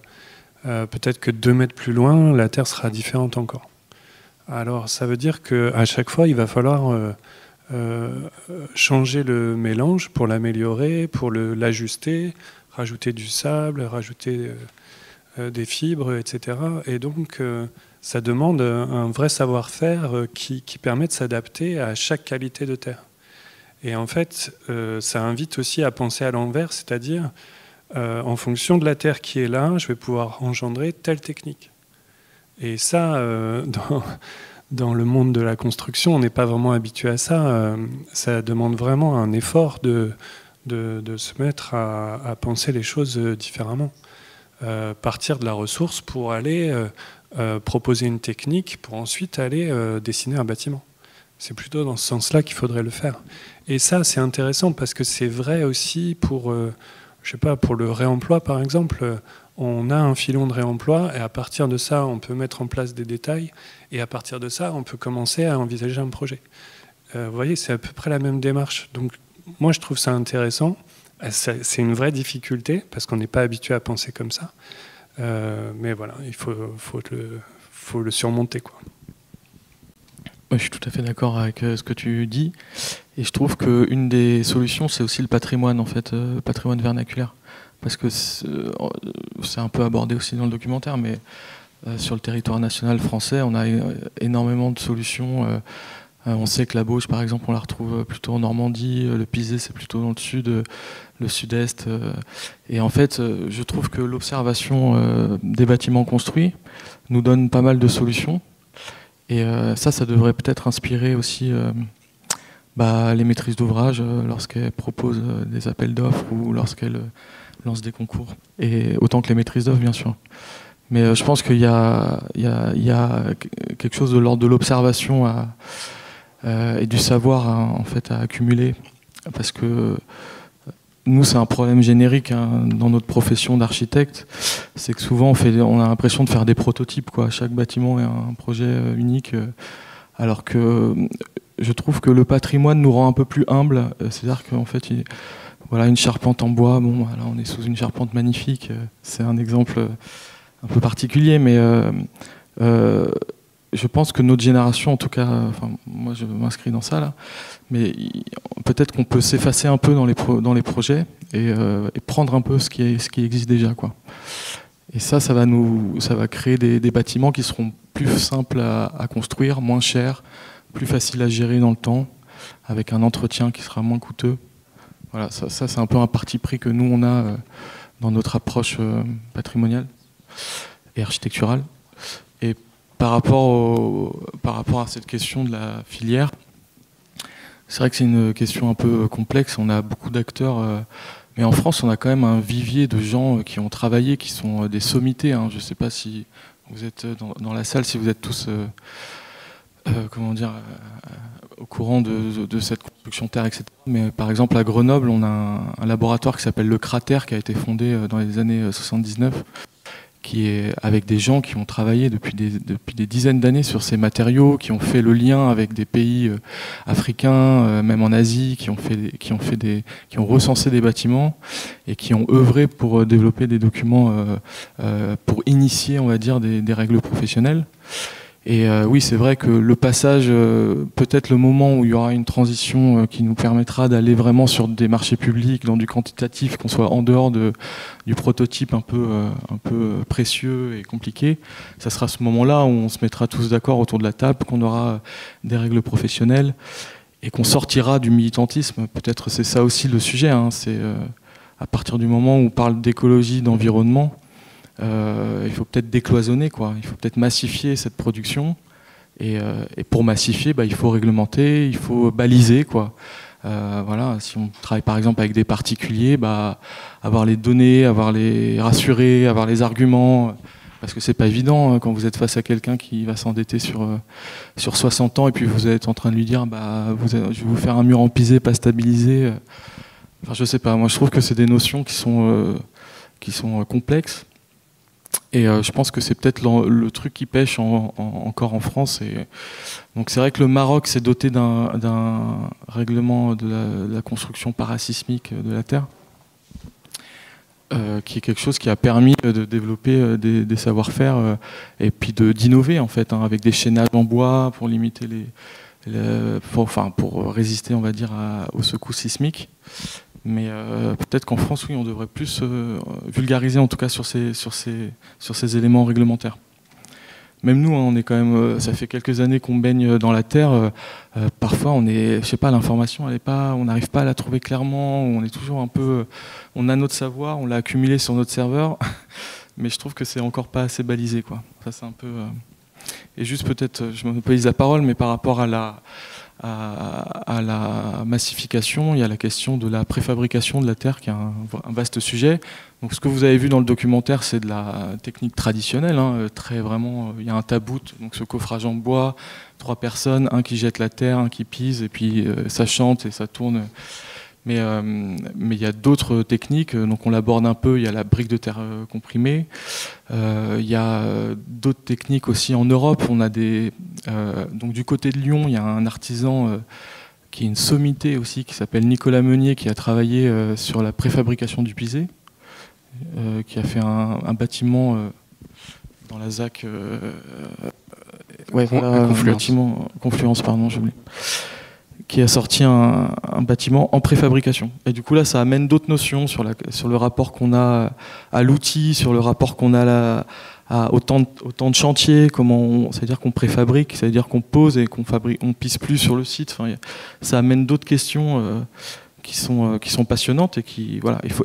peut-être que 2 mètres plus loin, la Terre sera différente encore. Alors, ça veut dire qu'à chaque fois, il va falloir changer le mélange pour l'améliorer, pour l'ajuster, rajouter du sable, rajouter des fibres, etc. Et donc, ça demande un vrai savoir-faire qui permet de s'adapter à chaque qualité de terre. Et en fait, ça invite aussi à penser à l'envers, c'est-à-dire, en fonction de la terre qui est là, je vais pouvoir engendrer telle technique. Et ça, dans le monde de la construction, on n'est pas vraiment habitué à ça. Ça demande vraiment un effort de se mettre à penser les choses différemment. Partir de la ressource pour aller proposer une technique, pour ensuite aller dessiner un bâtiment. C'est plutôt dans ce sens-là qu'il faudrait le faire. Et ça, c'est intéressant parce que c'est vrai aussi pour, je sais pas, pour le réemploi, par exemple. On a un filon de réemploi et à partir de ça, on peut mettre en place des détails et à partir de ça, on peut commencer à envisager un projet. Vous voyez, c'est à peu près la même démarche. Donc, moi, je trouve ça intéressant. C'est une vraie difficulté parce qu'on n'est pas habitué à penser comme ça. Mais voilà, il faut le surmonter, quoi. Je suis tout à fait d'accord avec ce que tu dis. Et je trouve qu'une des solutions, c'est aussi le patrimoine, en fait, patrimoine vernaculaire. Parce que c'est un peu abordé aussi dans le documentaire, mais sur le territoire national français, on a énormément de solutions. On sait que la Bauge, par exemple, on la retrouve plutôt en Normandie, le Pisé, c'est plutôt dans le sud, le sud-est. Et en fait, je trouve que l'observation des bâtiments construits nous donne pas mal de solutions. Et ça devrait peut-être inspirer aussi les maîtrises d'ouvrage lorsqu'elles proposent des appels d'offres ou lorsqu'elles lancent des concours. Et autant que les maîtrises d'offres, bien sûr. Mais je pense qu'il y a quelque chose de l'ordre de l'observation et du savoir en fait, à accumuler. Parce que nous, c'est un problème générique dans notre profession d'architecte. C'est que souvent, on a l'impression de faire des prototypes, quoi. Chaque bâtiment est un projet unique. Alors que je trouve que le patrimoine nous rend un peu plus humbles. C'est-à-dire qu'en fait, voilà, une charpente en bois, bon, là, on est sous une charpente magnifique. C'est un exemple un peu particulier, mais je pense que notre génération, en tout cas, moi je m'inscris dans ça là, mais peut-être qu'on peut s'effacer un peu dans les projets et prendre un peu ce qui existe déjà, quoi. Et ça va créer des bâtiments qui seront plus simples à construire, moins chers, plus faciles à gérer dans le temps, avec un entretien qui sera moins coûteux. Voilà, ça c'est un peu un parti pris que nous on a dans notre approche patrimoniale et architecturale. Et par rapport à cette question de la filière, c'est vrai que c'est une question un peu complexe. On a beaucoup d'acteurs, mais en France, on a quand même un vivier de gens qui ont travaillé, qui sont des sommités. Je ne sais pas si vous êtes dans la salle, si vous êtes tous au courant de cette construction terre, etc. Mais par exemple, à Grenoble, on a un laboratoire qui s'appelle le Cratère, qui a été fondé dans les années 79, qui est avec des gens qui ont travaillé depuis des dizaines d'années sur ces matériaux, qui ont fait le lien avec des pays africains, même en Asie, qui ont recensé des bâtiments et qui ont œuvré pour développer des documents pour initier, on va dire, des règles professionnelles. Et oui, c'est vrai que le passage, peut-être le moment où il y aura une transition qui nous permettra d'aller vraiment sur des marchés publics, dans du quantitatif, qu'on soit en dehors du prototype un peu précieux et compliqué, ça sera ce moment-là où on se mettra tous d'accord autour de la table, qu'on aura des règles professionnelles. qu'on sortira du militantisme. Peut-être c'est ça aussi le sujet. Hein. C'est à partir du moment où on parle d'écologie, d'environnement, il faut peut-être décloisonner, quoi. Il faut peut-être massifier cette production. Et pour massifier, il faut réglementer, il faut baliser, quoi. Voilà, si on travaille par exemple avec des particuliers, avoir les données, avoir les rassurer, avoir les arguments, parce que c'est pas évident quand vous êtes face à quelqu'un qui va s'endetter sur 60 ans et puis vous êtes en train de lui dire je vais vous faire un mur en pisé, pas stabilisé. Enfin, je sais pas, moi je trouve que c'est des notions qui sont complexes. Et je pense que c'est peut-être le truc qui pêche encore en France. Et donc c'est vrai que le Maroc s'est doté d'un règlement de la construction parasismique de la Terre, qui est quelque chose qui a permis de développer des savoir-faire et puis d'innover en fait, hein, avec des chaînages en bois pour limiter pour résister, on va dire, aux secousses sismiques. Mais peut-être qu'en France, oui, on devrait plus vulgariser, en tout cas sur ces éléments réglementaires. Même nous, hein, on est quand même, ça fait quelques années qu'on baigne dans la terre. Parfois, je sais pas, l'information, on n'arrive pas à la trouver clairement. On est toujours un peu, on a notre savoir, on l'a accumulé sur notre serveur, mais je trouve que c'est encore pas assez balisé, quoi. Ça, c'est un peu. Et juste peut-être, je monopolise la parole, mais par rapport à la massification, il y a la question de la préfabrication de la terre qui est un vaste sujet. Donc ce que vous avez vu dans le documentaire, c'est de la technique traditionnelle, hein, très vraiment, il y a un tabout, donc ce coffrage en bois, 3 personnes, un qui jette la terre, un qui pise, et puis ça chante et ça tourne. Mais il y a d'autres techniques, donc on l'aborde un peu, il y a la brique de terre comprimée, il y a d'autres techniques aussi en Europe. On a donc du côté de Lyon, il y a un artisan qui est une sommité aussi, qui s'appelle Nicolas Meunier, qui a travaillé sur la préfabrication du pisé, qui a fait un bâtiment dans la ZAC, Confluence, pardon, j'ai oublié, qui a sorti un bâtiment en préfabrication. Et du coup là, ça amène d'autres notions sur le rapport qu'on a à l'outil, sur le rapport qu'on a au temps de chantier, c'est-à-dire qu'on préfabrique, c'est-à-dire qu'on pose et on pisse plus sur le site. Enfin, ça amène d'autres questions qui sont passionnantes et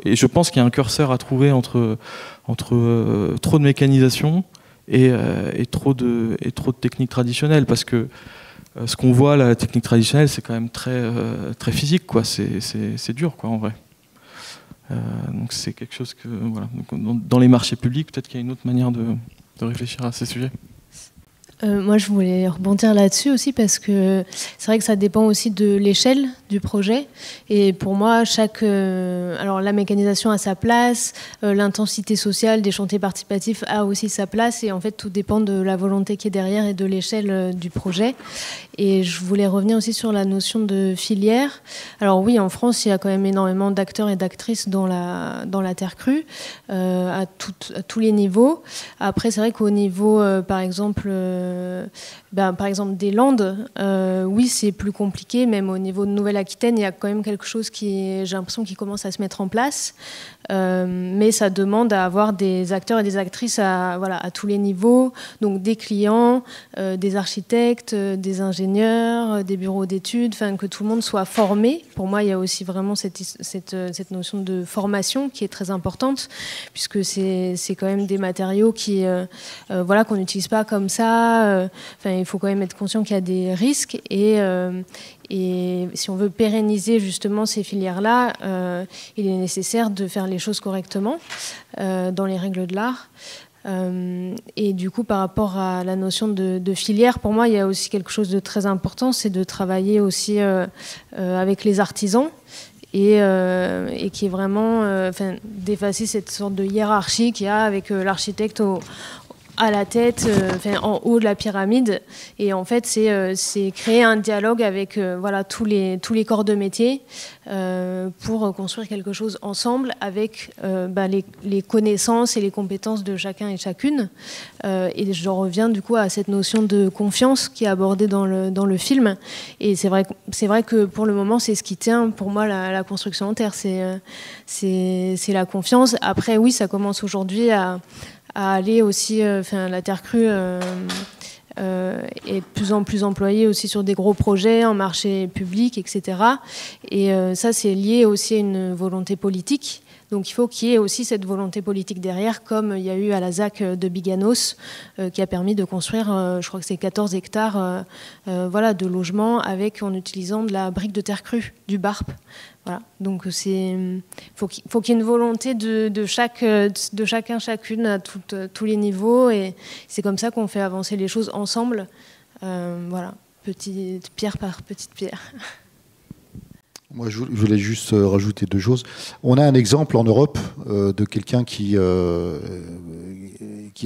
et je pense qu'il y a un curseur à trouver entre trop de mécanisation et trop de techniques traditionnelles, parce que ce qu'on voit là, la technique traditionnelle, c'est quand même très physique, quoi. C'est dur, quoi, en vrai. Donc c'est quelque chose que voilà. Donc, dans les marchés publics, peut-être qu'il y a une autre manière de réfléchir à ces sujets. Moi, je voulais rebondir là-dessus aussi, parce que c'est vrai que ça dépend aussi de l'échelle du projet. Et pour moi, alors la mécanisation a sa place, l'intensité sociale des chantiers participatifs a aussi sa place, et en fait, tout dépend de la volonté qui est derrière et de l'échelle du projet. Et je voulais revenir aussi sur la notion de filière. Alors oui, en France, il y a quand même énormément d'acteurs et d'actrices dans la terre crue, à tous les niveaux. Après, c'est vrai qu'au niveau, par exemple des Landes, oui, c'est plus compliqué. Même au niveau de Nouvelle-Aquitaine, il y a quand même quelque chose j'ai l'impression, qui commence à se mettre en place. Mais ça demande à avoir des acteurs et des actrices à tous les niveaux, donc des clients, des architectes, des ingénieurs, des bureaux d'études, que tout le monde soit formé. Pour moi, il y a aussi vraiment cette notion de formation qui est très importante, puisque c'est quand même des matériaux qu'on n'utilise pas comme ça. Il faut quand même être conscient qu'il y a des risques, et si on veut pérenniser justement ces filières-là, il est nécessaire de faire les choses correctement dans les règles de l'art. Et du coup, par rapport à la notion de filière, pour moi, il y a aussi quelque chose de très important, c'est de travailler aussi avec les artisans, et qui est vraiment d'effacer cette sorte de hiérarchie qu'il y a avec l'architecte à la tête, en haut de la pyramide. Et en fait, c'est créer un dialogue avec tous les corps de métier pour construire quelque chose ensemble avec les connaissances et les compétences de chacun et chacune. Et je reviens du coup à cette notion de confiance qui est abordée dans le film. Et c'est vrai que pour le moment, c'est ce qui tient pour moi la construction en terre. C'est la confiance. Après, oui, ça commence aujourd'hui à aller aussi, la terre crue est de plus en plus employé aussi sur des gros projets, en marché public, etc. Et ça, c'est lié aussi à une volonté politique. Donc il faut qu'il y ait aussi cette volonté politique derrière, comme il y a eu à la ZAC de Biganos, qui a permis de construire, je crois que c'est 14 hectares voilà, de logements en utilisant de la brique de terre crue, du BARP. Voilà. Donc il faut qu'il y ait une volonté de chacun, chacune, à tous les niveaux. Et c'est comme ça qu'on fait avancer les choses ensemble, voilà, petite pierre par petite pierre. Moi, je voulais juste rajouter 2 choses. On a un exemple en Europe de quelqu'un qui a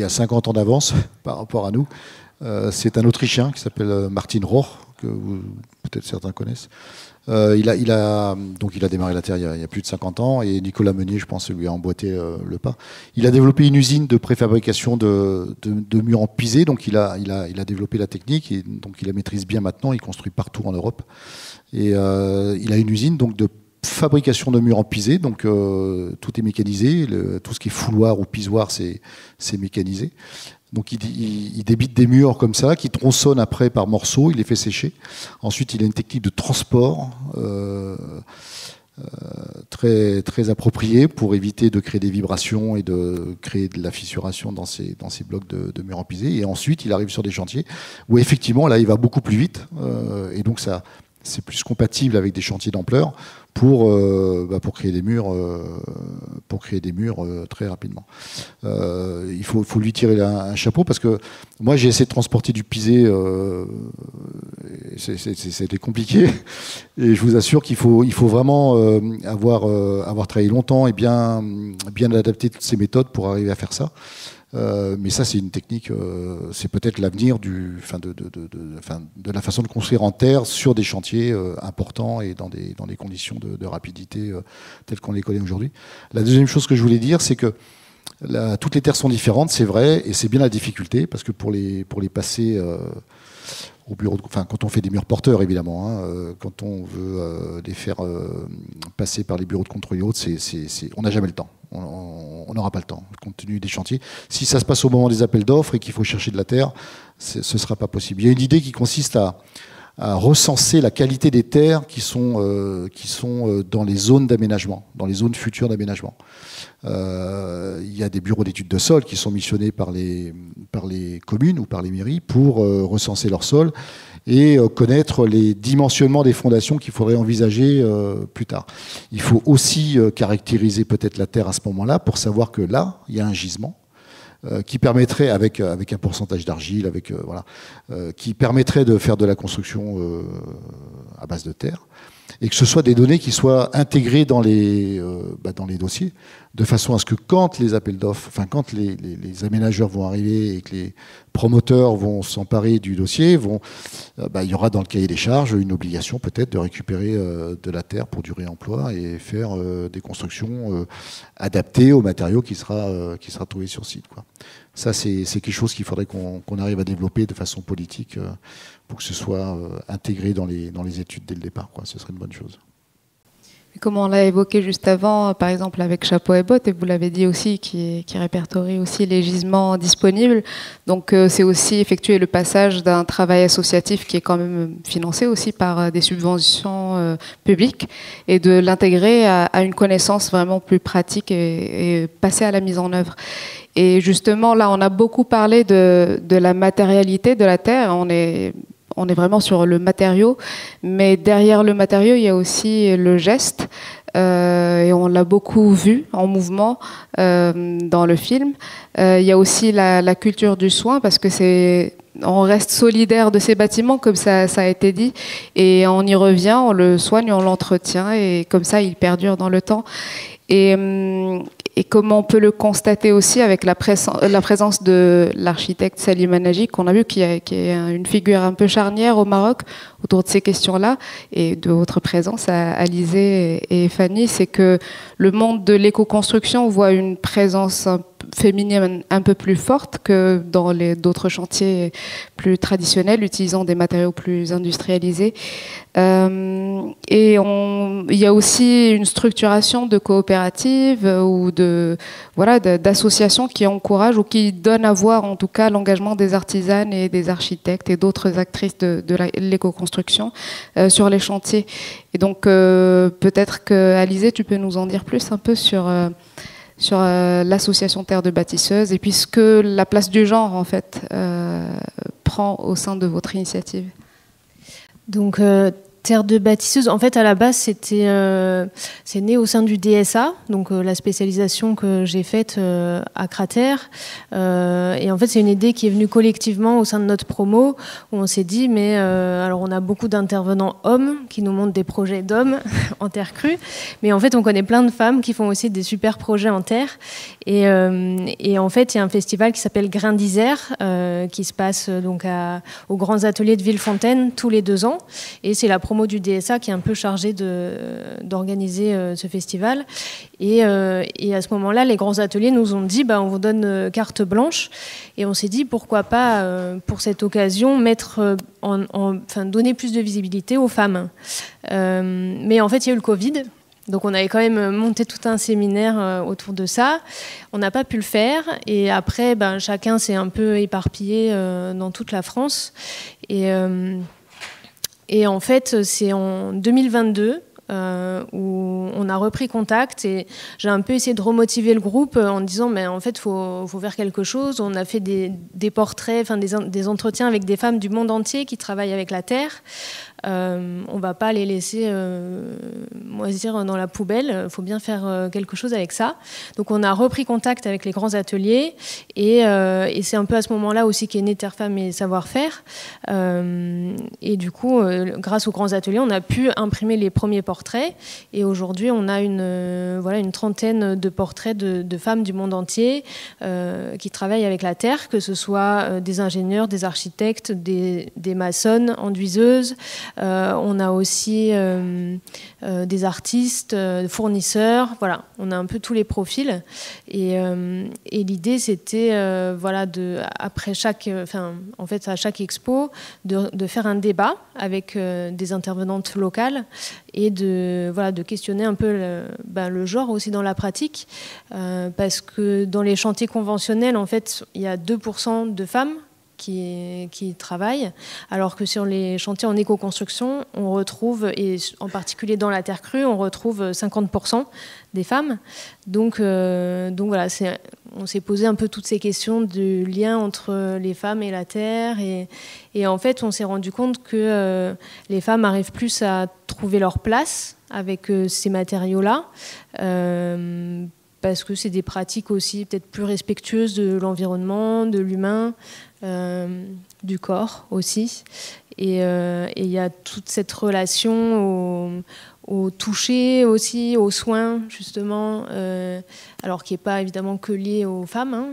50 ans d'avance par rapport à nous. C'est un Autrichien qui s'appelle Martin Rohr, que peut-être certains connaissent. Il a démarré la Terre il y a plus de 50 ans, et Nicolas Meunier, je pense, lui a emboîté le pas. Il a développé une usine de préfabrication de murs en pisé, donc il a développé la technique, et donc il la maîtrise bien maintenant, il construit partout en Europe. Et il a une usine donc, de fabrication de murs en pisé, donc tout est mécanisé, tout ce qui est fouloir ou pisoir, c'est mécanisé. Donc il débite des murs comme ça, qui tronçonnent après par morceaux, il les fait sécher. Ensuite, il a une technique de transport très, très appropriée pour éviter de créer des vibrations et de créer de la fissuration dans ces blocs de murs en pisé. Et ensuite, il arrive sur des chantiers où effectivement, là, il va beaucoup plus vite. Et donc, c'est plus compatible avec des chantiers d'ampleur pour créer des murs, très rapidement. Il faut lui tirer un chapeau, parce que moi j'ai essayé de transporter du pisé, c'était compliqué, et je vous assure qu'il faut vraiment avoir travaillé longtemps et bien adapter toutes ces méthodes pour arriver à faire ça. Mais ça, c'est une technique, c'est peut-être l'avenir de la façon de construire en terre sur des chantiers importants et dans des conditions de rapidité telles qu'on les connaît aujourd'hui. La deuxième chose que je voulais dire, c'est que toutes les terres sont différentes, c'est vrai, et c'est bien la difficulté, parce que pour les passer au bureau, quand on fait des murs porteurs, évidemment, hein, quand on veut les faire passer par les bureaux de contrôle et autres, on n'a jamais le temps. On n'aura pas le temps, compte tenu des chantiers. Si ça se passe au moment des appels d'offres et qu'il faut chercher de la terre, ce ne sera pas possible. Il y a une idée qui consiste à recenser la qualité des terres qui sont dans les zones d'aménagement, dans les zones futures d'aménagement. Il y a des bureaux d'études de sol qui sont missionnés par les communes ou par les mairies pour recenser leur sol et connaître les dimensionnements des fondations qu'il faudrait envisager plus tard. Il faut aussi caractériser peut-être la terre à ce moment-là pour savoir que là, il y a un gisement qui permettrait, avec un pourcentage d'argile, qui permettrait de faire de la construction à base de terre, et que ce soit des données qui soient intégrées dans les dossiers, de façon à ce que quand les appels d'offres, quand les aménageurs vont arriver et que les promoteurs vont s'emparer du dossier, il y aura dans le cahier des charges une obligation peut-être de récupérer de la terre pour du réemploi et faire des constructions adaptées aux matériaux qui sera trouvé sur site, quoi. Ça, c'est quelque chose qu'il faudrait qu'on arrive à développer de façon politique pour que ce soit intégré dans les études dès le départ, quoi. Ce serait une bonne chose. Comme on l'a évoqué juste avant, par exemple avec Chapeau et Bottes, et vous l'avez dit aussi, qui répertorie aussi les gisements disponibles. Donc c'est aussi effectuer le passage d'un travail associatif qui est quand même financé aussi par des subventions publiques, et de l'intégrer à une connaissance vraiment plus pratique et passer à la mise en œuvre. Et justement, là, on a beaucoup parlé de la matérialité de la terre. On est vraiment sur le matériau, mais derrière le matériau, il y a aussi le geste, et on l'a beaucoup vu en mouvement dans le film. Il y a aussi la culture du soin, parce que on reste solidaire de ces bâtiments, comme ça a été dit, et on y revient, on le soigne, on l'entretient, et comme ça, il perdure dans le temps. Et comme on peut le constater aussi avec la présence de l'architecte Salim Anaji, qu'on a vu, qui est une figure un peu charnière au Maroc autour de ces questions-là, et de votre présence à Alizé et Fanny, c'est que le monde de l'éco-construction voit une présence féminine un peu plus forte que dans d'autres chantiers plus traditionnels, utilisant des matériaux plus industrialisés. Et il y a aussi une structuration de coopération coopératives ou d'associations qui encouragent ou qui donnent à voir en tout cas l'engagement des artisanes et des architectes et d'autres actrices de l'éco-construction sur les chantiers. Et donc peut-être que Alizée, tu peux nous en dire plus un peu sur l'association Terre de bâtisseuses et puis ce que la place du genre en fait prend au sein de votre initiative. Donc Terre de bâtisseuse, en fait à la base c'est né au sein du DSA, donc la spécialisation que j'ai faite à Cratère, et en fait c'est une idée qui est venue collectivement au sein de notre promo où on s'est dit mais alors on a beaucoup d'intervenants hommes qui nous montrent des projets d'hommes en terre crue, mais en fait on connaît plein de femmes qui font aussi des super projets en terre et en fait il y a un festival qui s'appelle Grain d'Isère qui se passe donc aux grands ateliers de Villefontaine tous les 2 ans et c'est la promo du DSA qui est un peu chargée d'organiser ce festival. Et à ce moment-là, les grands ateliers nous ont dit on vous donne carte blanche. Et on s'est dit pourquoi pas, pour cette occasion, donner plus de visibilité aux femmes. Mais en fait, il y a eu le Covid. Donc on avait quand même monté tout un séminaire autour de ça. On n'a pas pu le faire. Et après, chacun s'est un peu éparpillé dans toute la France. Et en fait, c'est en 2022 où on a repris contact et j'ai un peu essayé de remotiver le groupe en disant mais en fait faut faire quelque chose. On a fait des portraits, des entretiens avec des femmes du monde entier qui travaillent avec la terre. On va pas les laisser moisir dans la poubelle. Il faut bien faire quelque chose avec ça. Donc on a repris contact avec les grands ateliers et c'est un peu à ce moment-là aussi qu'est né Terre Femmes et Savoir-faire. Et du coup, grâce aux grands ateliers, on a pu imprimer les premiers portraits. Et aujourd'hui, on a une trentaine de portraits de femmes du monde entier qui travaillent avec la terre, que ce soit des ingénieurs, des architectes, des maçonnes, enduiseuses. On a aussi des artistes, fournisseurs, voilà, on a un peu tous les profils. Et l'idée, c'était, après à chaque expo, de faire un débat avec des intervenantes locales et de questionner un peu le genre aussi dans la pratique, parce que dans les chantiers conventionnels, en fait, il y a 2% de femmes qui travaillent, alors que sur les chantiers en éco-construction, on retrouve, et en particulier dans la terre crue, on retrouve 50% des femmes. Donc voilà, on s'est posé un peu toutes ces questions du lien entre les femmes et la terre, et en fait, on s'est rendu compte que les femmes arrivent plus à trouver leur place avec ces matériaux-là, parce que c'est des pratiques aussi peut-être plus respectueuses de l'environnement, de l'humain, du corps aussi. Et il y a toute cette relation au toucher aussi, aux soins justement, alors qui n'est pas évidemment que lié aux femmes, hein,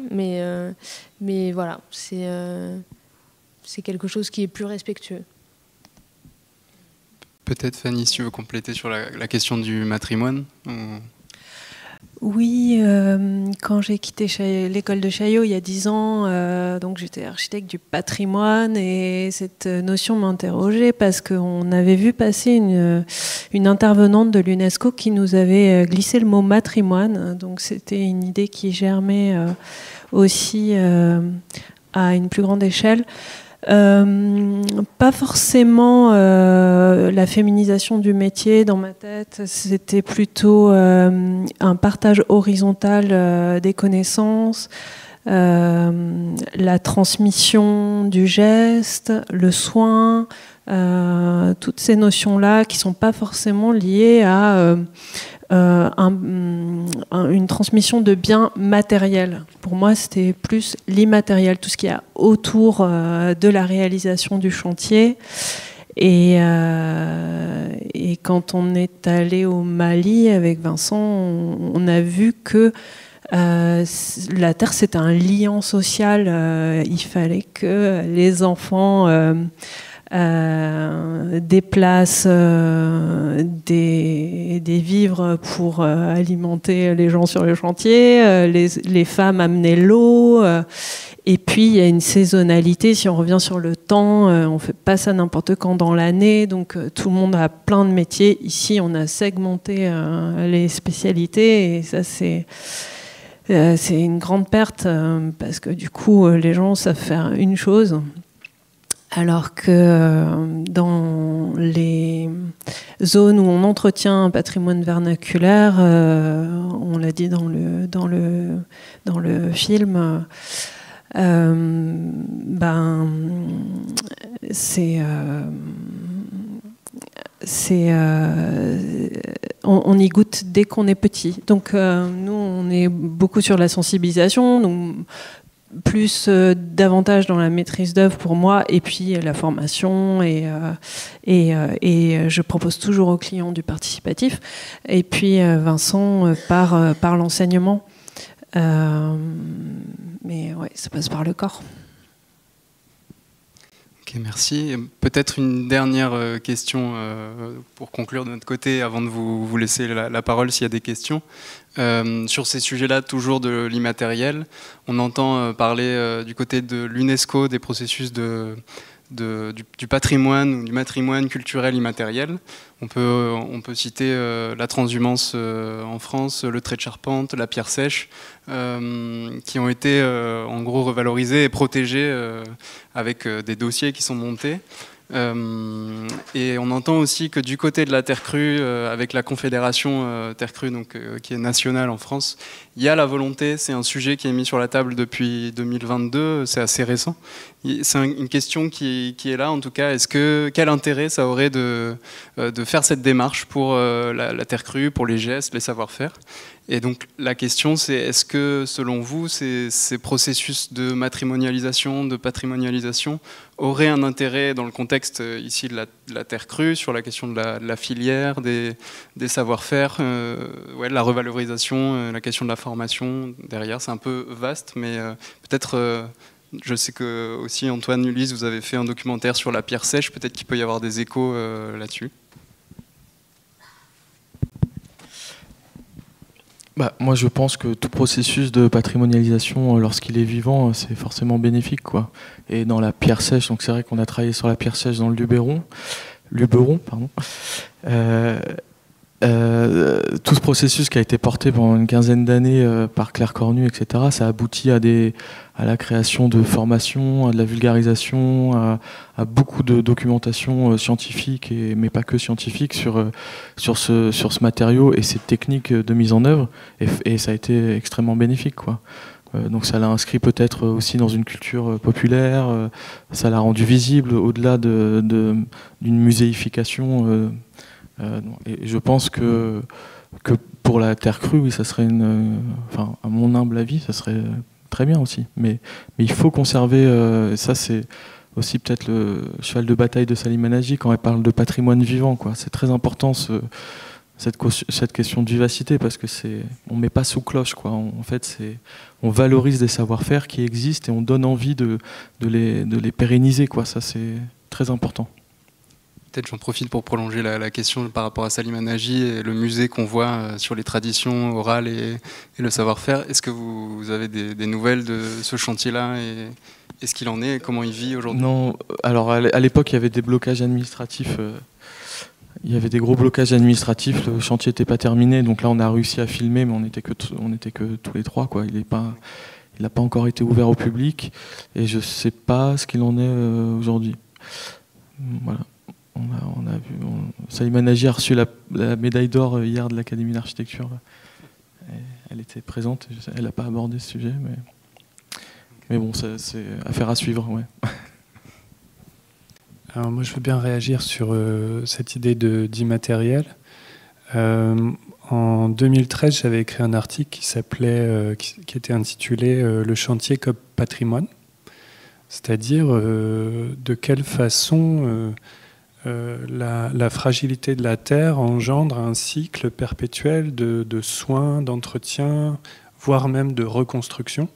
mais voilà, c'est quelque chose qui est plus respectueux. Peut-être Fanny, si tu veux compléter sur la question du matrimoine Oui, quand j'ai quitté l'école de Chaillot il y a 10 ans, donc j'étais architecte du patrimoine et cette notion m'interrogeait parce qu'on avait vu passer une intervenante de l'UNESCO qui nous avait glissé le mot matrimoine. Donc c'était une idée qui germait aussi à une plus grande échelle. Pas forcément la féminisation du métier dans ma tête, c'était plutôt un partage horizontal des connaissances, la transmission du geste, le soin, toutes ces notions-là qui ne sont pas forcément liées à une transmission de biens matériels. Pour moi, c'était plus l'immatériel, tout ce qu'il y a autour de la réalisation du chantier. Et quand on est allé au Mali avec Vincent, on a vu que la terre, c'était un liant social. Il fallait que les enfants déplacent des vivres pour alimenter les gens sur le chantier, les femmes amenaient l'eau, Et puis il y a une saisonnalité, si on revient sur le temps, on ne fait pas ça n'importe quand dans l'année, donc tout le monde a plein de métiers. Ici on a segmenté les spécialités et ça c'est une grande perte parce que du coup les gens savent faire une chose. Alors que dans les zones où on entretient un patrimoine vernaculaire, on l'a dit dans le film, on y goûte dès qu'on est petit. Donc nous, on est beaucoup sur la sensibilisation. Donc, plus davantage dans la maîtrise d'œuvre pour moi, et puis la formation, et je propose toujours aux clients du participatif, et puis Vincent par l'enseignement. Mais ouais, ça passe par le corps. Ok, merci. Peut-être une dernière question pour conclure de notre côté, avant de vous laisser la parole s'il y a des questions. Sur ces sujets-là, toujours de l'immatériel, on entend parler du côté de l'UNESCO des processus du patrimoine ou du matrimoine culturel immatériel. On peut citer la transhumance en France, le trait de charpente, la pierre sèche, qui ont été en gros revalorisés et protégés avec des dossiers qui sont montés. Et on entend aussi que du côté de la terre crue, avec la Confédération Terre Crue, donc, qui est nationale en France, il y a la volonté, c'est un sujet qui est mis sur la table depuis 2022, c'est assez récent. C'est une question qui est là en tout cas. Quel intérêt ça aurait de faire cette démarche pour la terre crue, pour les gestes, les savoir-faire? Et donc la question c'est, est-ce que selon vous ces processus de matrimonialisation, de patrimonialisation auraient un intérêt dans le contexte ici de la terre crue, sur la question de la filière, des savoir-faire, de la revalorisation, la question de la formation derrière? C'est un peu vaste, mais peut-être... je sais que aussi Antoine, Ulysse, vous avez fait un documentaire sur la pierre sèche, peut-être qu'il peut y avoir des échos là-dessus. Moi, je pense que tout processus de patrimonialisation, lorsqu'il est vivant, c'est forcément bénéfique, quoi. Et dans la pierre sèche, donc c'est vrai qu'on a travaillé sur la pierre sèche dans le Luberon, pardon. Tout ce processus qui a été porté pendant une quinzaine d'années par Claire Cornu, etc., ça aboutit à la création de formations, à de la vulgarisation, à beaucoup de documentation scientifique, mais pas que scientifique, sur ce matériau et ses techniques de mise en œuvre, et ça a été extrêmement bénéfique, quoi. Donc ça l'a inscrit peut-être aussi dans une culture populaire, ça l'a rendu visible au-delà d'une muséification. Et je pense que pour la terre crue, oui, ça serait à mon humble avis, ça serait très bien aussi. Mais il faut conserver, ça c'est aussi peut-être le cheval de bataille de Salim Hanaji quand elle parle de patrimoine vivant, quoi. C'est très important cette question de vivacité, parce que on met pas sous cloche, quoi. En fait, on valorise des savoir-faire qui existent et on donne envie de les pérenniser, quoi. Ça c'est très important. Peut-être j'en profite pour prolonger la question par rapport à Salim Hanaji et le musée qu'on voit sur les traditions orales et le savoir-faire. Est-ce que vous avez des nouvelles de ce chantier-là et est-ce qu'il en est et comment il vit aujourd'hui? Non, alors à l'époque il y avait des blocages administratifs. Il y avait des gros blocages administratifs, le chantier n'était pas terminé, donc là on a réussi à filmer, mais on n'était que tous les trois, quoi. Il n'a pas encore été ouvert au public et je ne sais pas ce qu'il en est aujourd'hui. Voilà. On a vu, Salim Hanaji a reçu la médaille d'or hier de l'Académie d'architecture. Elle était présente, elle n'a pas abordé ce sujet, mais bon, c'est affaire à suivre. Ouais. Alors moi, je veux bien réagir sur cette idée d'immatériel. En 2013, j'avais écrit un article qui était intitulé Le chantier comme patrimoine, c'est-à-dire de quelle façon la fragilité de la terre engendre un cycle perpétuel de soins, d'entretien, voire même de reconstruction,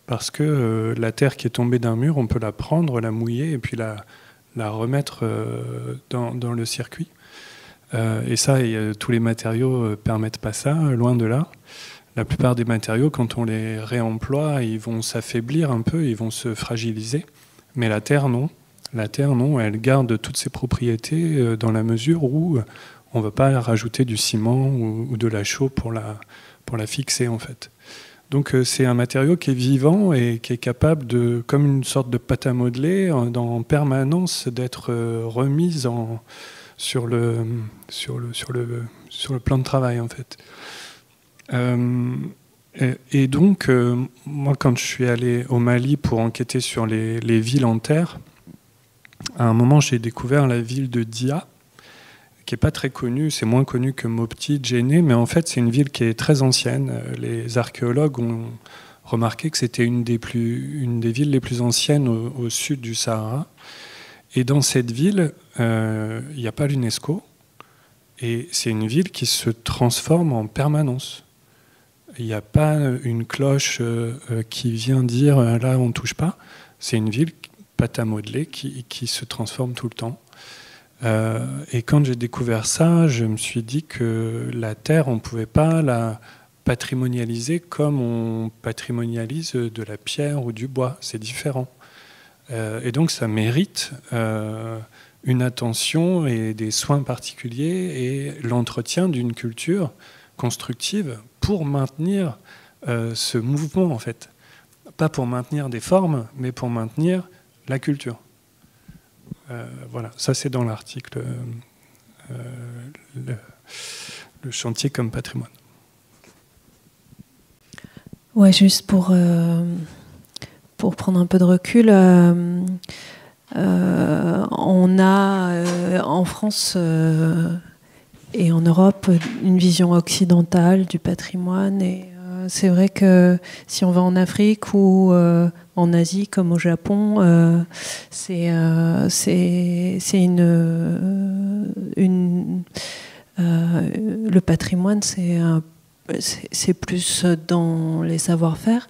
parce que la terre qui est tombée d'un mur, on peut la prendre, la mouiller et puis la remettre dans le circuit. Et ça, tous les matériaux permettent pas ça, loin de là. la plupart des matériaux, quand on les réemploie, ils vont s'affaiblir un peu, ils vont se fragiliser. Mais la terre, non. La terre, non, elle garde toutes ses propriétés dans la mesure où on ne va pas rajouter du ciment ou de la chaux pour la fixer, en fait. Donc c'est un matériau qui est vivant et qui est capable de, comme une sorte de pâte à modeler, en permanence d'être remise sur le plan de travail, en fait. Et donc, moi, quand je suis allé au Mali pour enquêter sur les villes en terre, à un moment, j'ai découvert la ville de Dia, qui n'est pas très connue, c'est moins connu que Mopti, Djenné, mais en fait, c'est une ville qui est très ancienne. Les archéologues ont remarqué que c'était une des villes les plus anciennes au sud du Sahara. Et dans cette ville, il n'y a pas l'UNESCO, et c'est une ville qui se transforme en permanence. Il n'y a pas une cloche qui vient dire là on ne touche pas. C'est une ville, pâte à modeler, qui se transforme tout le temps. Et quand j'ai découvert ça, je me suis dit que la terre, on ne pouvait pas la patrimonialiser comme on patrimonialise de la pierre ou du bois. C'est différent. Et donc ça mérite une attention et des soins particuliers et l'entretien d'une culture constructive pour maintenir ce mouvement, en fait. Pas pour maintenir des formes, mais pour maintenir la culture. Voilà, ça c'est dans l'article le chantier comme patrimoine. Ouais, juste pour prendre un peu de recul, on a en France et en Europe une vision occidentale du patrimoine, et c'est vrai que si on va en Afrique ou en Asie comme au Japon, le patrimoine c'est plus dans les savoir-faire.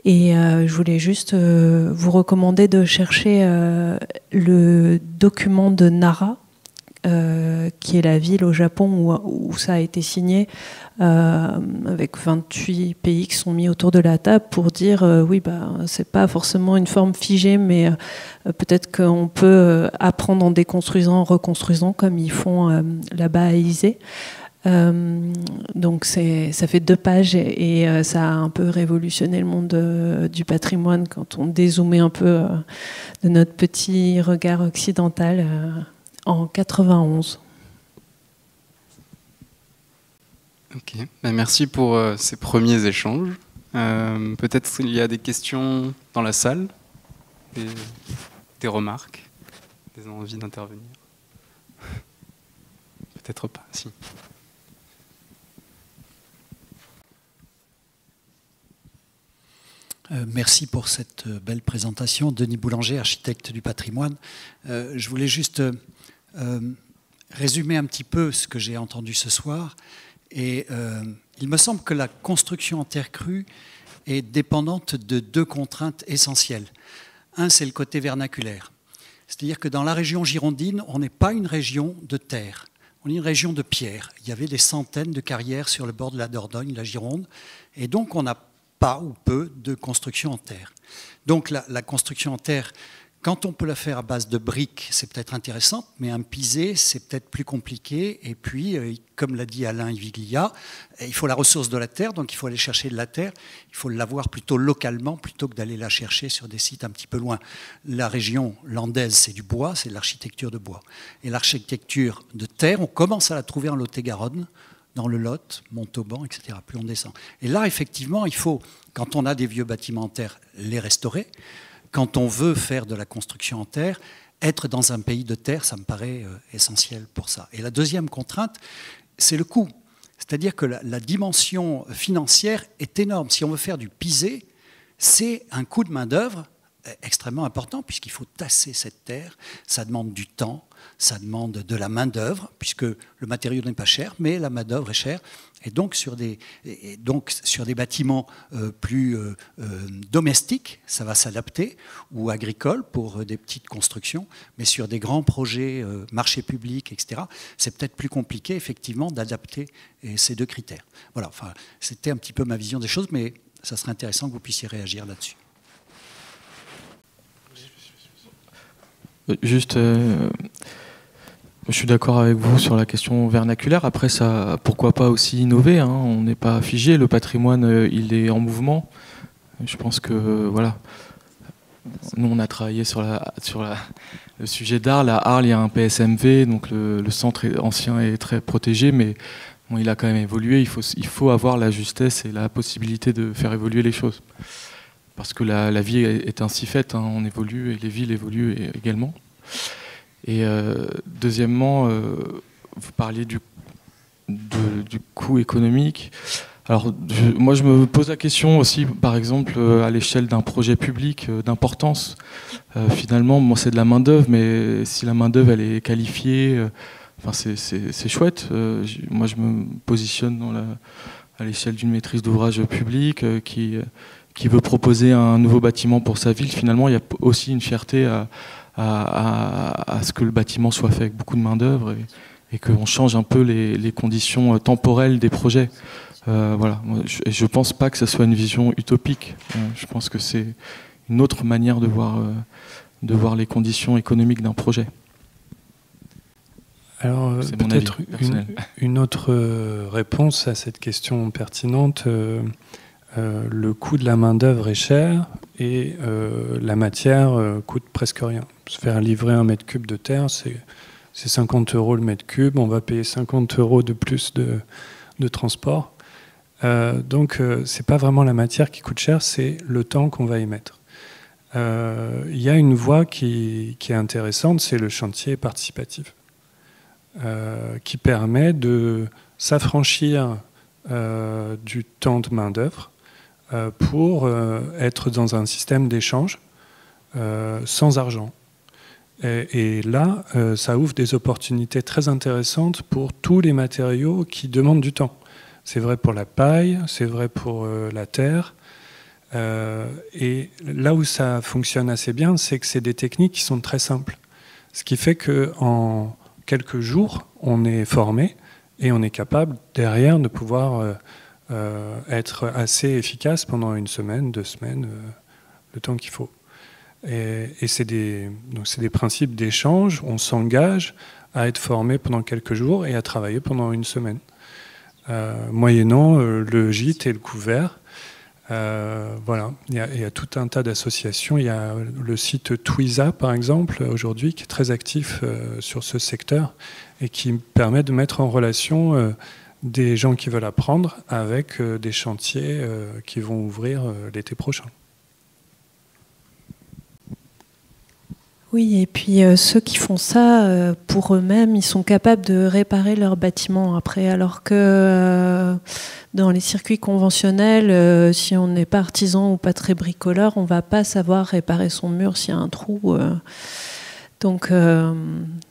Et je voulais juste vous recommander de chercher le document de Nara, qui est la ville au Japon où ça a été signé, avec 28 pays qui sont mis autour de la table pour dire oui, c'est pas forcément une forme figée, mais peut-être qu'on peut apprendre en déconstruisant, en reconstruisant, comme ils font là-bas à Élysée. Donc ça fait 2 pages et ça a un peu révolutionné le monde du patrimoine quand on dézoomait un peu de notre petit regard occidental en 91. Ok, merci pour ces premiers échanges. Peut-être qu'il y a des questions dans la salle, des remarques, des envies d'intervenir. Peut-être pas, si. Merci pour cette belle présentation. Denis Boulanger, architecte du patrimoine. Je voulais juste résumer un petit peu ce que j'ai entendu ce soir. Et il me semble que la construction en terre crue est dépendante de 2 contraintes essentielles. Un, c'est le côté vernaculaire. C'est-à-dire que dans la région girondine, on n'est pas une région de terre. On est une région de pierre. Il y avait des centaines de carrières sur le bord de la Dordogne, la Gironde. Et donc, on n'a pas ou peu de construction en terre. Donc la construction en terre, quand on peut la faire à base de briques, c'est peut-être intéressant, mais un pisé, c'est peut-être plus compliqué. Et puis, comme l'a dit Alain Iviglia, il faut la ressource de la terre, donc il faut aller chercher de la terre. Il faut l'avoir plutôt localement, plutôt que d'aller la chercher sur des sites un petit peu loin. La région landaise, c'est du bois, c'est de l'architecture de bois. Et l'architecture de terre, on commence à la trouver en Lot-et-Garonne, dans le Lot, Montauban, etc. Plus on descend. Et là, effectivement, il faut, quand on a des vieux bâtiments en terre, les restaurer. Quand on veut faire de la construction en terre, être dans un pays de terre, ça me paraît essentiel pour ça. Et la deuxième contrainte, c'est le coût. C'est-à-dire que la dimension financière est énorme. Si on veut faire du pisé, c'est un coût de main-d'œuvre extrêmement important, puisqu'il faut tasser cette terre. Ça demande du temps, ça demande de la main-d'œuvre, puisque le matériau n'est pas cher, mais la main-d'œuvre est chère. Et donc sur des bâtiments plus domestiques, ça va s'adapter, ou agricoles pour des petites constructions, mais sur des grands projets, marchés publics, etc., c'est peut-être plus compliqué, effectivement, d'adapter ces deux critères. Voilà, enfin, c'était un petit peu ma vision des choses, mais ça serait intéressant que vous puissiez réagir là-dessus. Juste, je suis d'accord avec vous sur la question vernaculaire. Après, ça, pourquoi pas aussi innover, hein. On n'est pas figé. Le patrimoine, il est en mouvement. Je pense que voilà. Nous, on a travaillé sur le sujet d'Arles. À Arles, il y a un PSMV, donc le centre ancien est très protégé, mais bon, il a quand même évolué. Il faut avoir la justesse et la possibilité de faire évoluer les choses. Parce que la vie est ainsi faite, hein, on évolue et les villes évoluent également. Et deuxièmement, vous parliez du coût économique. Alors, moi, je me pose la question aussi, par exemple, à l'échelle d'un projet public d'importance. Finalement, moi, c'est de la main-d'œuvre, mais si la main-d'œuvre elle est qualifiée, enfin, c'est chouette. Moi, je me positionne à l'échelle d'une maîtrise d'ouvrage public qui veut proposer un nouveau bâtiment pour sa ville. Finalement, il y a aussi une fierté à ce que le bâtiment soit fait avec beaucoup de main-d'œuvre et qu'on change un peu les conditions temporelles des projets. Voilà. Je ne pense pas que ce soit une vision utopique. Je pense que c'est une autre manière de voir les conditions économiques d'un projet. Alors, peut-être une autre réponse à cette question pertinente. Le coût de la main-d'œuvre est cher et la matière coûte presque rien. Se faire livrer un mètre cube de terre, c'est 50 € le mètre cube. On va payer 50 € de plus de transport. Donc, c'est pas vraiment la matière qui coûte cher, c'est le temps qu'on va y mettre. Il y a une voie qui est intéressante, c'est le chantier participatif, qui permet de s'affranchir du temps de main-d'œuvre pour être dans un système d'échange sans argent. Et là, ça ouvre des opportunités très intéressantes pour tous les matériaux qui demandent du temps. C'est vrai pour la paille, c'est vrai pour la terre. Et là où ça fonctionne assez bien, c'est que c'est des techniques qui sont très simples. Ce qui fait qu'en quelques jours, on est formé et on est capable derrière de pouvoir être assez efficace pendant une semaine, 2 semaines, le temps qu'il faut. Et c'est des principes d'échange. On s'engage à être formé pendant quelques jours et à travailler pendant une semaine. Moyennant le gîte et le couvert. Voilà. Il y a tout un tas d'associations. Il y a le site Twiza, par exemple, aujourd'hui, qui est très actif sur ce secteur et qui permet de mettre en relation des gens qui veulent apprendre avec des chantiers qui vont ouvrir l'été prochain. Oui, et puis ceux qui font ça, pour eux-mêmes, ils sont capables de réparer leur bâtiment après, alors que dans les circuits conventionnels, si on n'est pas artisan ou pas très bricoleur, on ne va pas savoir réparer son mur s'il y a un trou. Donc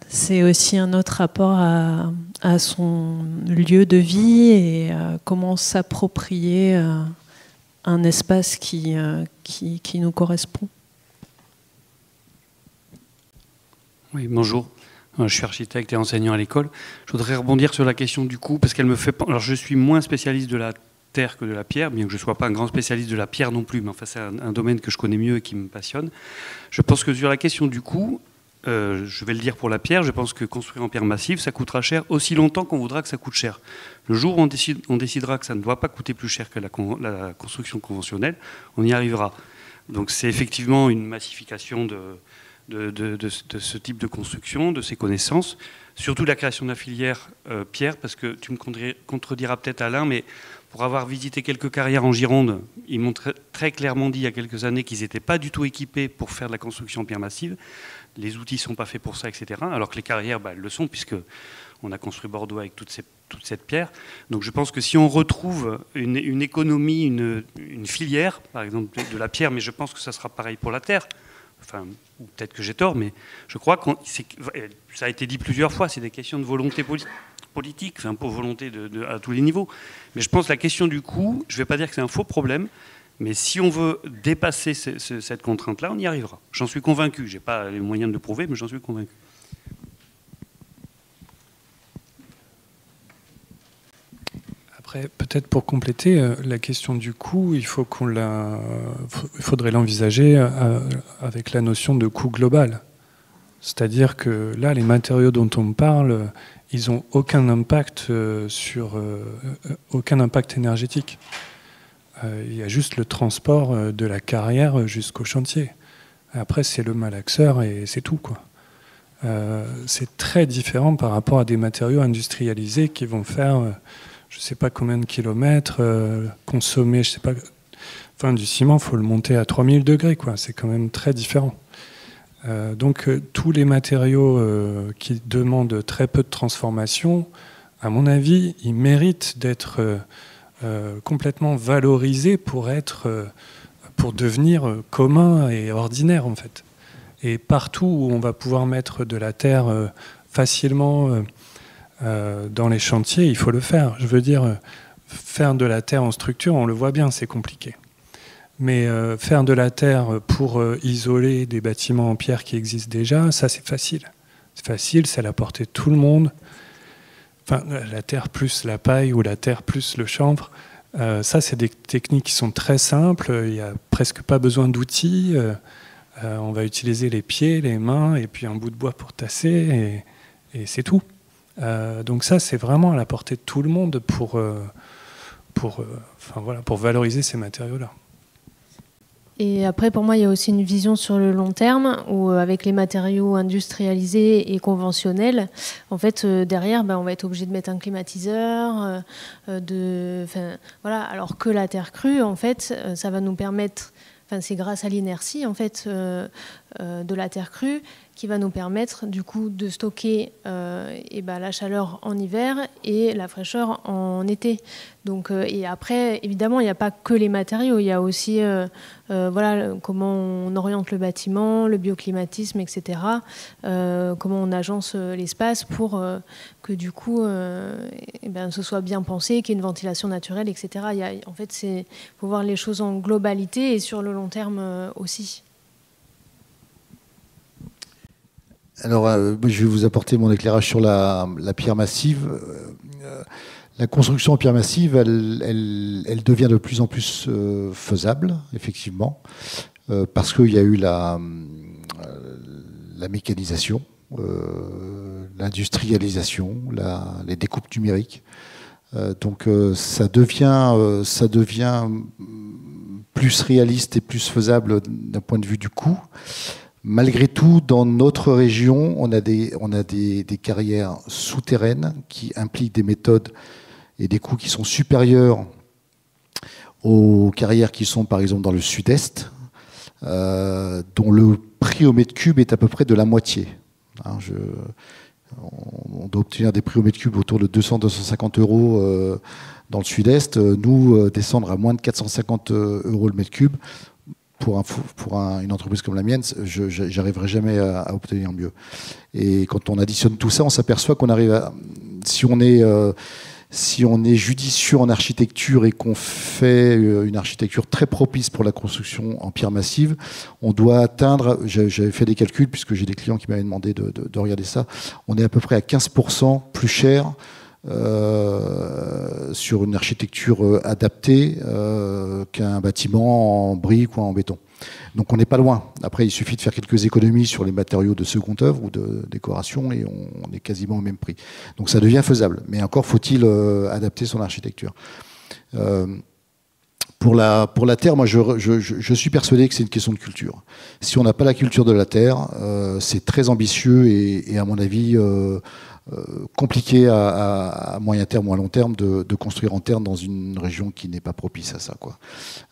c'est aussi un autre rapport à son lieu de vie et comment s'approprier un espace qui nous correspond. Oui, bonjour. Je suis architecte et enseignant à l'école. Je voudrais rebondir sur la question du coût, parce qu'elle me fait... Alors, je suis moins spécialiste de la terre que de la pierre, bien que je ne sois pas un grand spécialiste de la pierre non plus, mais enfin, c'est un domaine que je connais mieux et qui me passionne. Je pense que sur la question du coût, je vais le dire pour la pierre, je pense que construire en pierre massive, ça coûtera cher aussi longtemps qu'on voudra que ça coûte cher. Le jour où on décidera que ça ne doit pas coûter plus cher que la construction conventionnelle, on y arrivera. Donc, c'est effectivement une massification de ce type de construction, de ces connaissances, surtout la création de la filière pierre, parce que tu me contrediras peut-être Alain, mais pour avoir visité quelques carrières en Gironde, ils m'ont très clairement dit il y a quelques années qu'ils n'étaient pas du tout équipés pour faire de la construction en pierre massive, les outils ne sont pas faits pour ça, etc. Alors que les carrières, elles le sont, puisqu'on a construit Bordeaux avec toute cette pierre. Donc je pense que si on retrouve une économie, une filière, par exemple de la pierre, mais je pense que ça sera pareil pour la terre, enfin, ou peut-être que j'ai tort, mais je crois que ça a été dit plusieurs fois, c'est des questions de volonté politique, enfin, pour volonté à tous les niveaux. Mais je pense que la question du coût, je ne vais pas dire que c'est un faux problème, mais si on veut dépasser cette contrainte-là, on y arrivera. J'en suis convaincu. Je n'ai pas les moyens de le prouver, mais j'en suis convaincu. Après, peut-être pour compléter, la question du coût, il faudrait l'envisager avec la notion de coût global. C'est-à-dire que là, les matériaux dont on parle, ils n'ont aucun impact aucun impact énergétique. Il y a juste le transport de la carrière jusqu'au chantier. Après, c'est le malaxeur et c'est tout, quoi. C'est très différent par rapport à des matériaux industrialisés qui vont faire, je ne sais pas combien de kilomètres, consommer, je sais pas. Enfin, du ciment, il faut le monter à 3000 degrés, quoi. C'est quand même très différent. Donc, tous les matériaux qui demandent très peu de transformation, à mon avis, ils méritent d'être complètement valorisés pour devenir communs et ordinaires, en fait. Et partout où on va pouvoir mettre de la terre facilement dans les chantiers, il faut le faire. Je veux dire, faire de la terre en structure, on le voit bien, c'est compliqué. Mais faire de la terre pour isoler des bâtiments en pierre qui existent déjà, ça c'est facile. C'est facile, c'est à la portée de tout le monde. Enfin, la terre plus la paille ou la terre plus le chanvre, ça c'est des techniques qui sont très simples, il n'y a presque pas besoin d'outils. On va utiliser les pieds, les mains et puis un bout de bois pour tasser et c'est tout. Donc ça c'est vraiment à la portée de tout le monde pour valoriser ces matériaux-là. Et après, pour moi, il y a aussi une vision sur le long terme où, avec les matériaux industrialisés et conventionnels, en fait, derrière, on va être obligé de mettre un climatiseur, voilà. Alors que la terre crue, en fait, ça va nous permettre. Enfin, c'est grâce à l'inertie, en fait, de la terre crue qui va nous permettre, du coup, de stocker la chaleur en hiver et la fraîcheur en été. Donc, et après, évidemment, il n'y a pas que les matériaux. Il y a aussi comment on oriente le bâtiment, le bioclimatisme, etc. Comment on agence l'espace pour que, du coup, ce soit bien pensé, qu'il y ait une ventilation naturelle, etc. En fait, il faut voir les choses en globalité et sur le long terme aussi. Alors, je vais vous apporter mon éclairage sur la pierre massive. La construction en pierre massive, elle devient de plus en plus faisable, effectivement, parce qu'il y a eu la mécanisation, l'industrialisation, les découpes numériques. Donc, ça devient plus réaliste et plus faisable d'un point de vue du coût. Malgré tout, dans notre région, on a des carrières souterraines qui impliquent des méthodes et des coûts qui sont supérieurs aux carrières qui sont par exemple dans le sud-est, dont le prix au mètre cube est à peu près de la moitié. On doit obtenir des prix au mètre cube autour de 200-250 euros dans le sud-est. Nous, descendre à moins de 450 euros le mètre cube, pour une entreprise comme la mienne, je n'arriverai jamais à obtenir mieux. Et quand on additionne tout ça, on s'aperçoit qu'on arrive à... Si on est judicieux en architecture et qu'on fait une architecture très propice pour la construction en pierre massive, on doit atteindre, j'avais fait des calculs puisque j'ai des clients qui m'avaient demandé de regarder ça, on est à peu près à 15% plus cher sur une architecture adaptée qu'un bâtiment en briques ou en béton. Donc on n'est pas loin. Après, il suffit de faire quelques économies sur les matériaux de seconde œuvre ou de décoration et on est quasiment au même prix. Donc ça devient faisable. Mais encore faut-il adapter son architecture. Pour la terre, moi je suis persuadé que c'est une question de culture. Si on n'a pas la culture de la terre, c'est très ambitieux et à mon avis compliqué à moyen terme ou à long terme de construire en terre dans une région qui n'est pas propice à ça, quoi.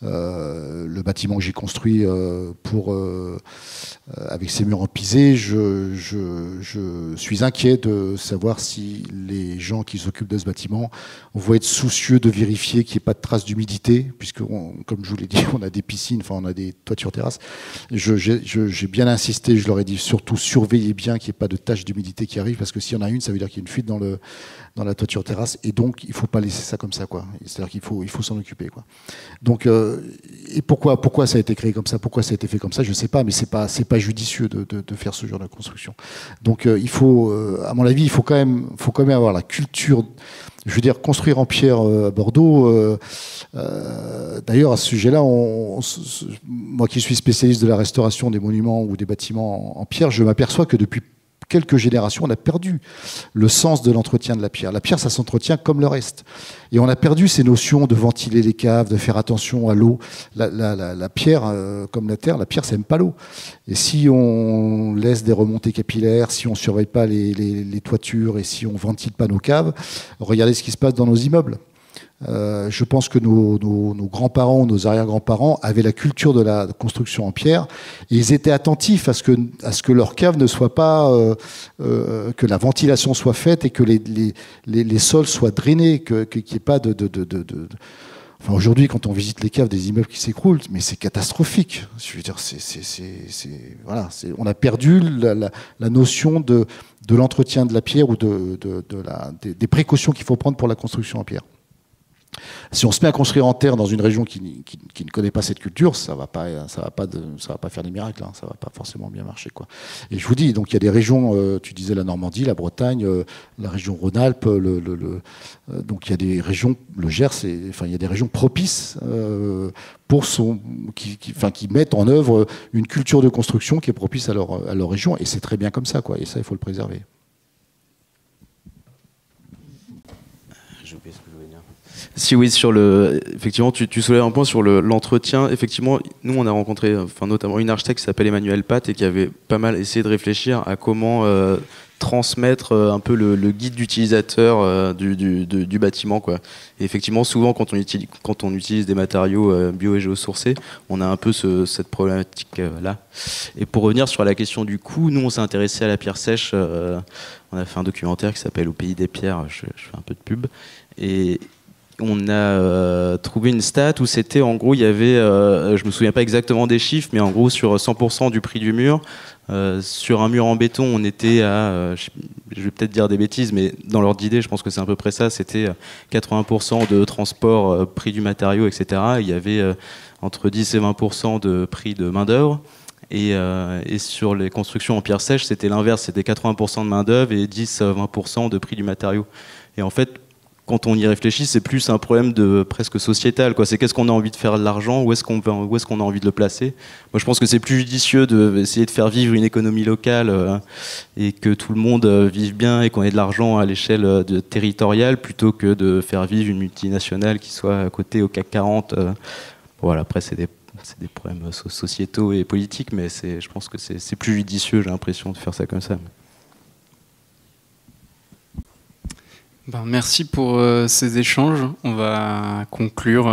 Le bâtiment que j'ai construit avec ces murs en pisé, je suis inquiet de savoir si les gens qui s'occupent de ce bâtiment vont être soucieux de vérifier qu'il n'y ait pas de traces d'humidité, puisque, comme je vous l'ai dit, on a des piscines, enfin on a des toitures terrasses. J'ai bien insisté, je leur ai dit surtout surveillez bien qu'il n'y ait pas de taches d'humidité qui arrivent, parce que s'il y en a une, ça veut dire qu'il y a une fuite dans la toiture terrasse, et donc il ne faut pas laisser ça comme ça, quoi. C'est-à-dire qu'il faut s'en occuper, quoi. Donc, et pourquoi ça a été créé comme ça, pourquoi ça a été fait comme ça, je ne sais pas, mais c'est pas judicieux de faire ce genre de construction. Donc il faut, à mon avis, il faut quand même avoir la culture. Je veux dire, construire en pierre à Bordeaux. D'ailleurs, à ce sujet-là, moi qui suis spécialiste de la restauration des monuments ou des bâtiments en pierre, je m'aperçois que depuis quelques générations, on a perdu le sens de l'entretien de la pierre. La pierre, ça s'entretient comme le reste. Et on a perdu ces notions de ventiler les caves, de faire attention à l'eau. La pierre, comme la terre, la pierre, ça n'aime pas l'eau. Et si on laisse des remontées capillaires, si on ne surveille pas les toitures et si on ne ventile pas nos caves, regardez ce qui se passe dans nos immeubles. Je pense que nos grands-parents, nos arrière-grands-parents avaient la culture de la construction en pierre et ils étaient attentifs à ce que leur cave ne soit pas, que la ventilation soit faite et que les sols soient drainés, qu'il n'y ait pas de Enfin, aujourd'hui, quand on visite les caves des immeubles qui s'écroulent, mais c'est catastrophique. Je veux dire, voilà, on a perdu la notion de l'entretien de la pierre ou des précautions qu'il faut prendre pour la construction en pierre. Si on se met à construire en terre dans une région qui ne connaît pas cette culture, ça va pas faire des miracles, hein, ça va pas forcément bien marcher, quoi. Et je vous dis, donc il y a des régions, tu disais la Normandie, la Bretagne, la région Rhône-Alpes, donc il y a des régions, le Gers, il y a des régions propices qui mettent en œuvre une culture de construction qui est propice à leur région, et c'est très bien comme ça, quoi. Et ça, il faut le préserver. Si oui, effectivement, tu soulèves un point sur l'entretien. Effectivement, nous, on a rencontré, notamment une architecte qui s'appelle Emmanuelle Pat et qui avait pas mal essayé de réfléchir à comment transmettre un peu le guide d'utilisateur du bâtiment, quoi. Et effectivement, souvent, quand on utilise des matériaux bio et géosourcés, on a un peu cette problématique-là. Et pour revenir sur la question du coût, nous, on s'est intéressé à la pierre sèche. On a fait un documentaire qui s'appelle Au pays des pierres. Je fais un peu de pub. Et on a trouvé une stat où c'était, en gros, il y avait, je me souviens pas exactement des chiffres, mais en gros, sur 100% du prix du mur, sur un mur en béton, on était à, je vais peut-être dire des bêtises, mais dans l'ordre d'idée, je pense que c'est à peu près ça, c'était 80% de transport, prix du matériau, etc. Il y avait entre 10 et 20% de prix de main-d'œuvre. Et sur les constructions en pierre sèche, c'était l'inverse, c'était 80% de main-d'œuvre et 10-20% de prix du matériau. Et en fait, quand on y réfléchit, c'est plus un problème presque sociétal, quoi. C'est qu'est-ce qu'on a envie de faire de l'argent, où est-ce qu'on a envie de le placer. Moi, je pense que c'est plus judicieux d'essayer de faire vivre une économie locale et que tout le monde vive bien et qu'on ait de l'argent à l'échelle territoriale plutôt que de faire vivre une multinationale qui soit à côté au CAC 40. Voilà, après, c'est des problèmes sociétaux et politiques, mais je pense que c'est plus judicieux, j'ai l'impression, de faire ça comme ça. Merci pour ces échanges. On va conclure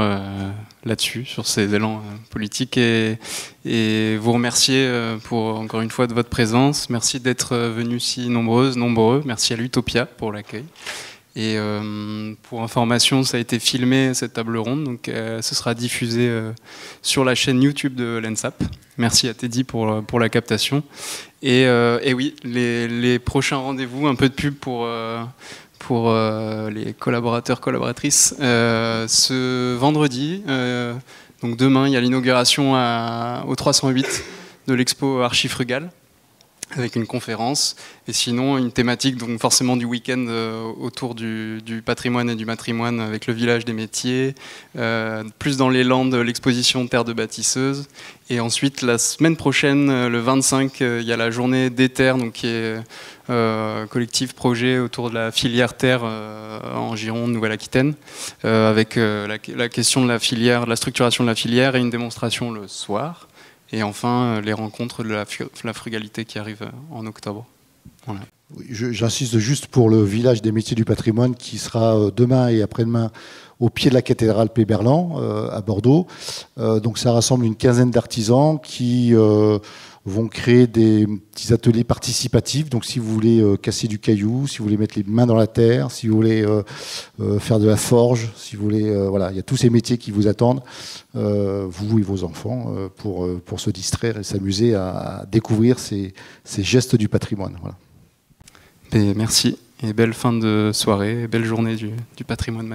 là-dessus, sur ces élans politiques, et vous remercier encore une fois de votre présence. Merci d'être venus si nombreux. Merci à l'Utopia pour l'accueil. Et pour information, ça a été filmé, cette table ronde, donc ce sera diffusé sur la chaîne YouTube de l'ENSAP. Merci à Teddy pour la captation. Et oui, les prochains rendez-vous, un peu de pub pour les collaborateurs, collaboratrices. Ce vendredi, donc demain, il y a l'inauguration au 308 de l'expo Archifrugal, avec une conférence, et sinon une thématique donc forcément du week-end autour du patrimoine et du matrimoine avec le village des métiers, plus dans les Landes, l'exposition Terre de bâtisseuse, et ensuite la semaine prochaine, le 25, il y a la journée des terres, donc qui est collectif projet autour de la filière terre en Gironde, Nouvelle-Aquitaine, avec la question de la filière, de la structuration de la filière et une démonstration le soir. Et enfin, les rencontres de la frugalité qui arrivent en octobre. Voilà. J'insiste juste pour le village des métiers du patrimoine qui sera demain et après-demain au pied de la cathédrale Péberlan à Bordeaux. Donc ça rassemble une quinzaine d'artisans qui vont créer des petits ateliers participatifs. Donc si vous voulez casser du caillou, si vous voulez mettre les mains dans la terre, si vous voulez faire de la forge, si vous voulez, voilà, il y a tous ces métiers qui vous attendent, vous et vos enfants, pour se distraire et s'amuser à découvrir ces gestes du patrimoine. Voilà. Et merci et belle fin de soirée, et belle journée du patrimoine.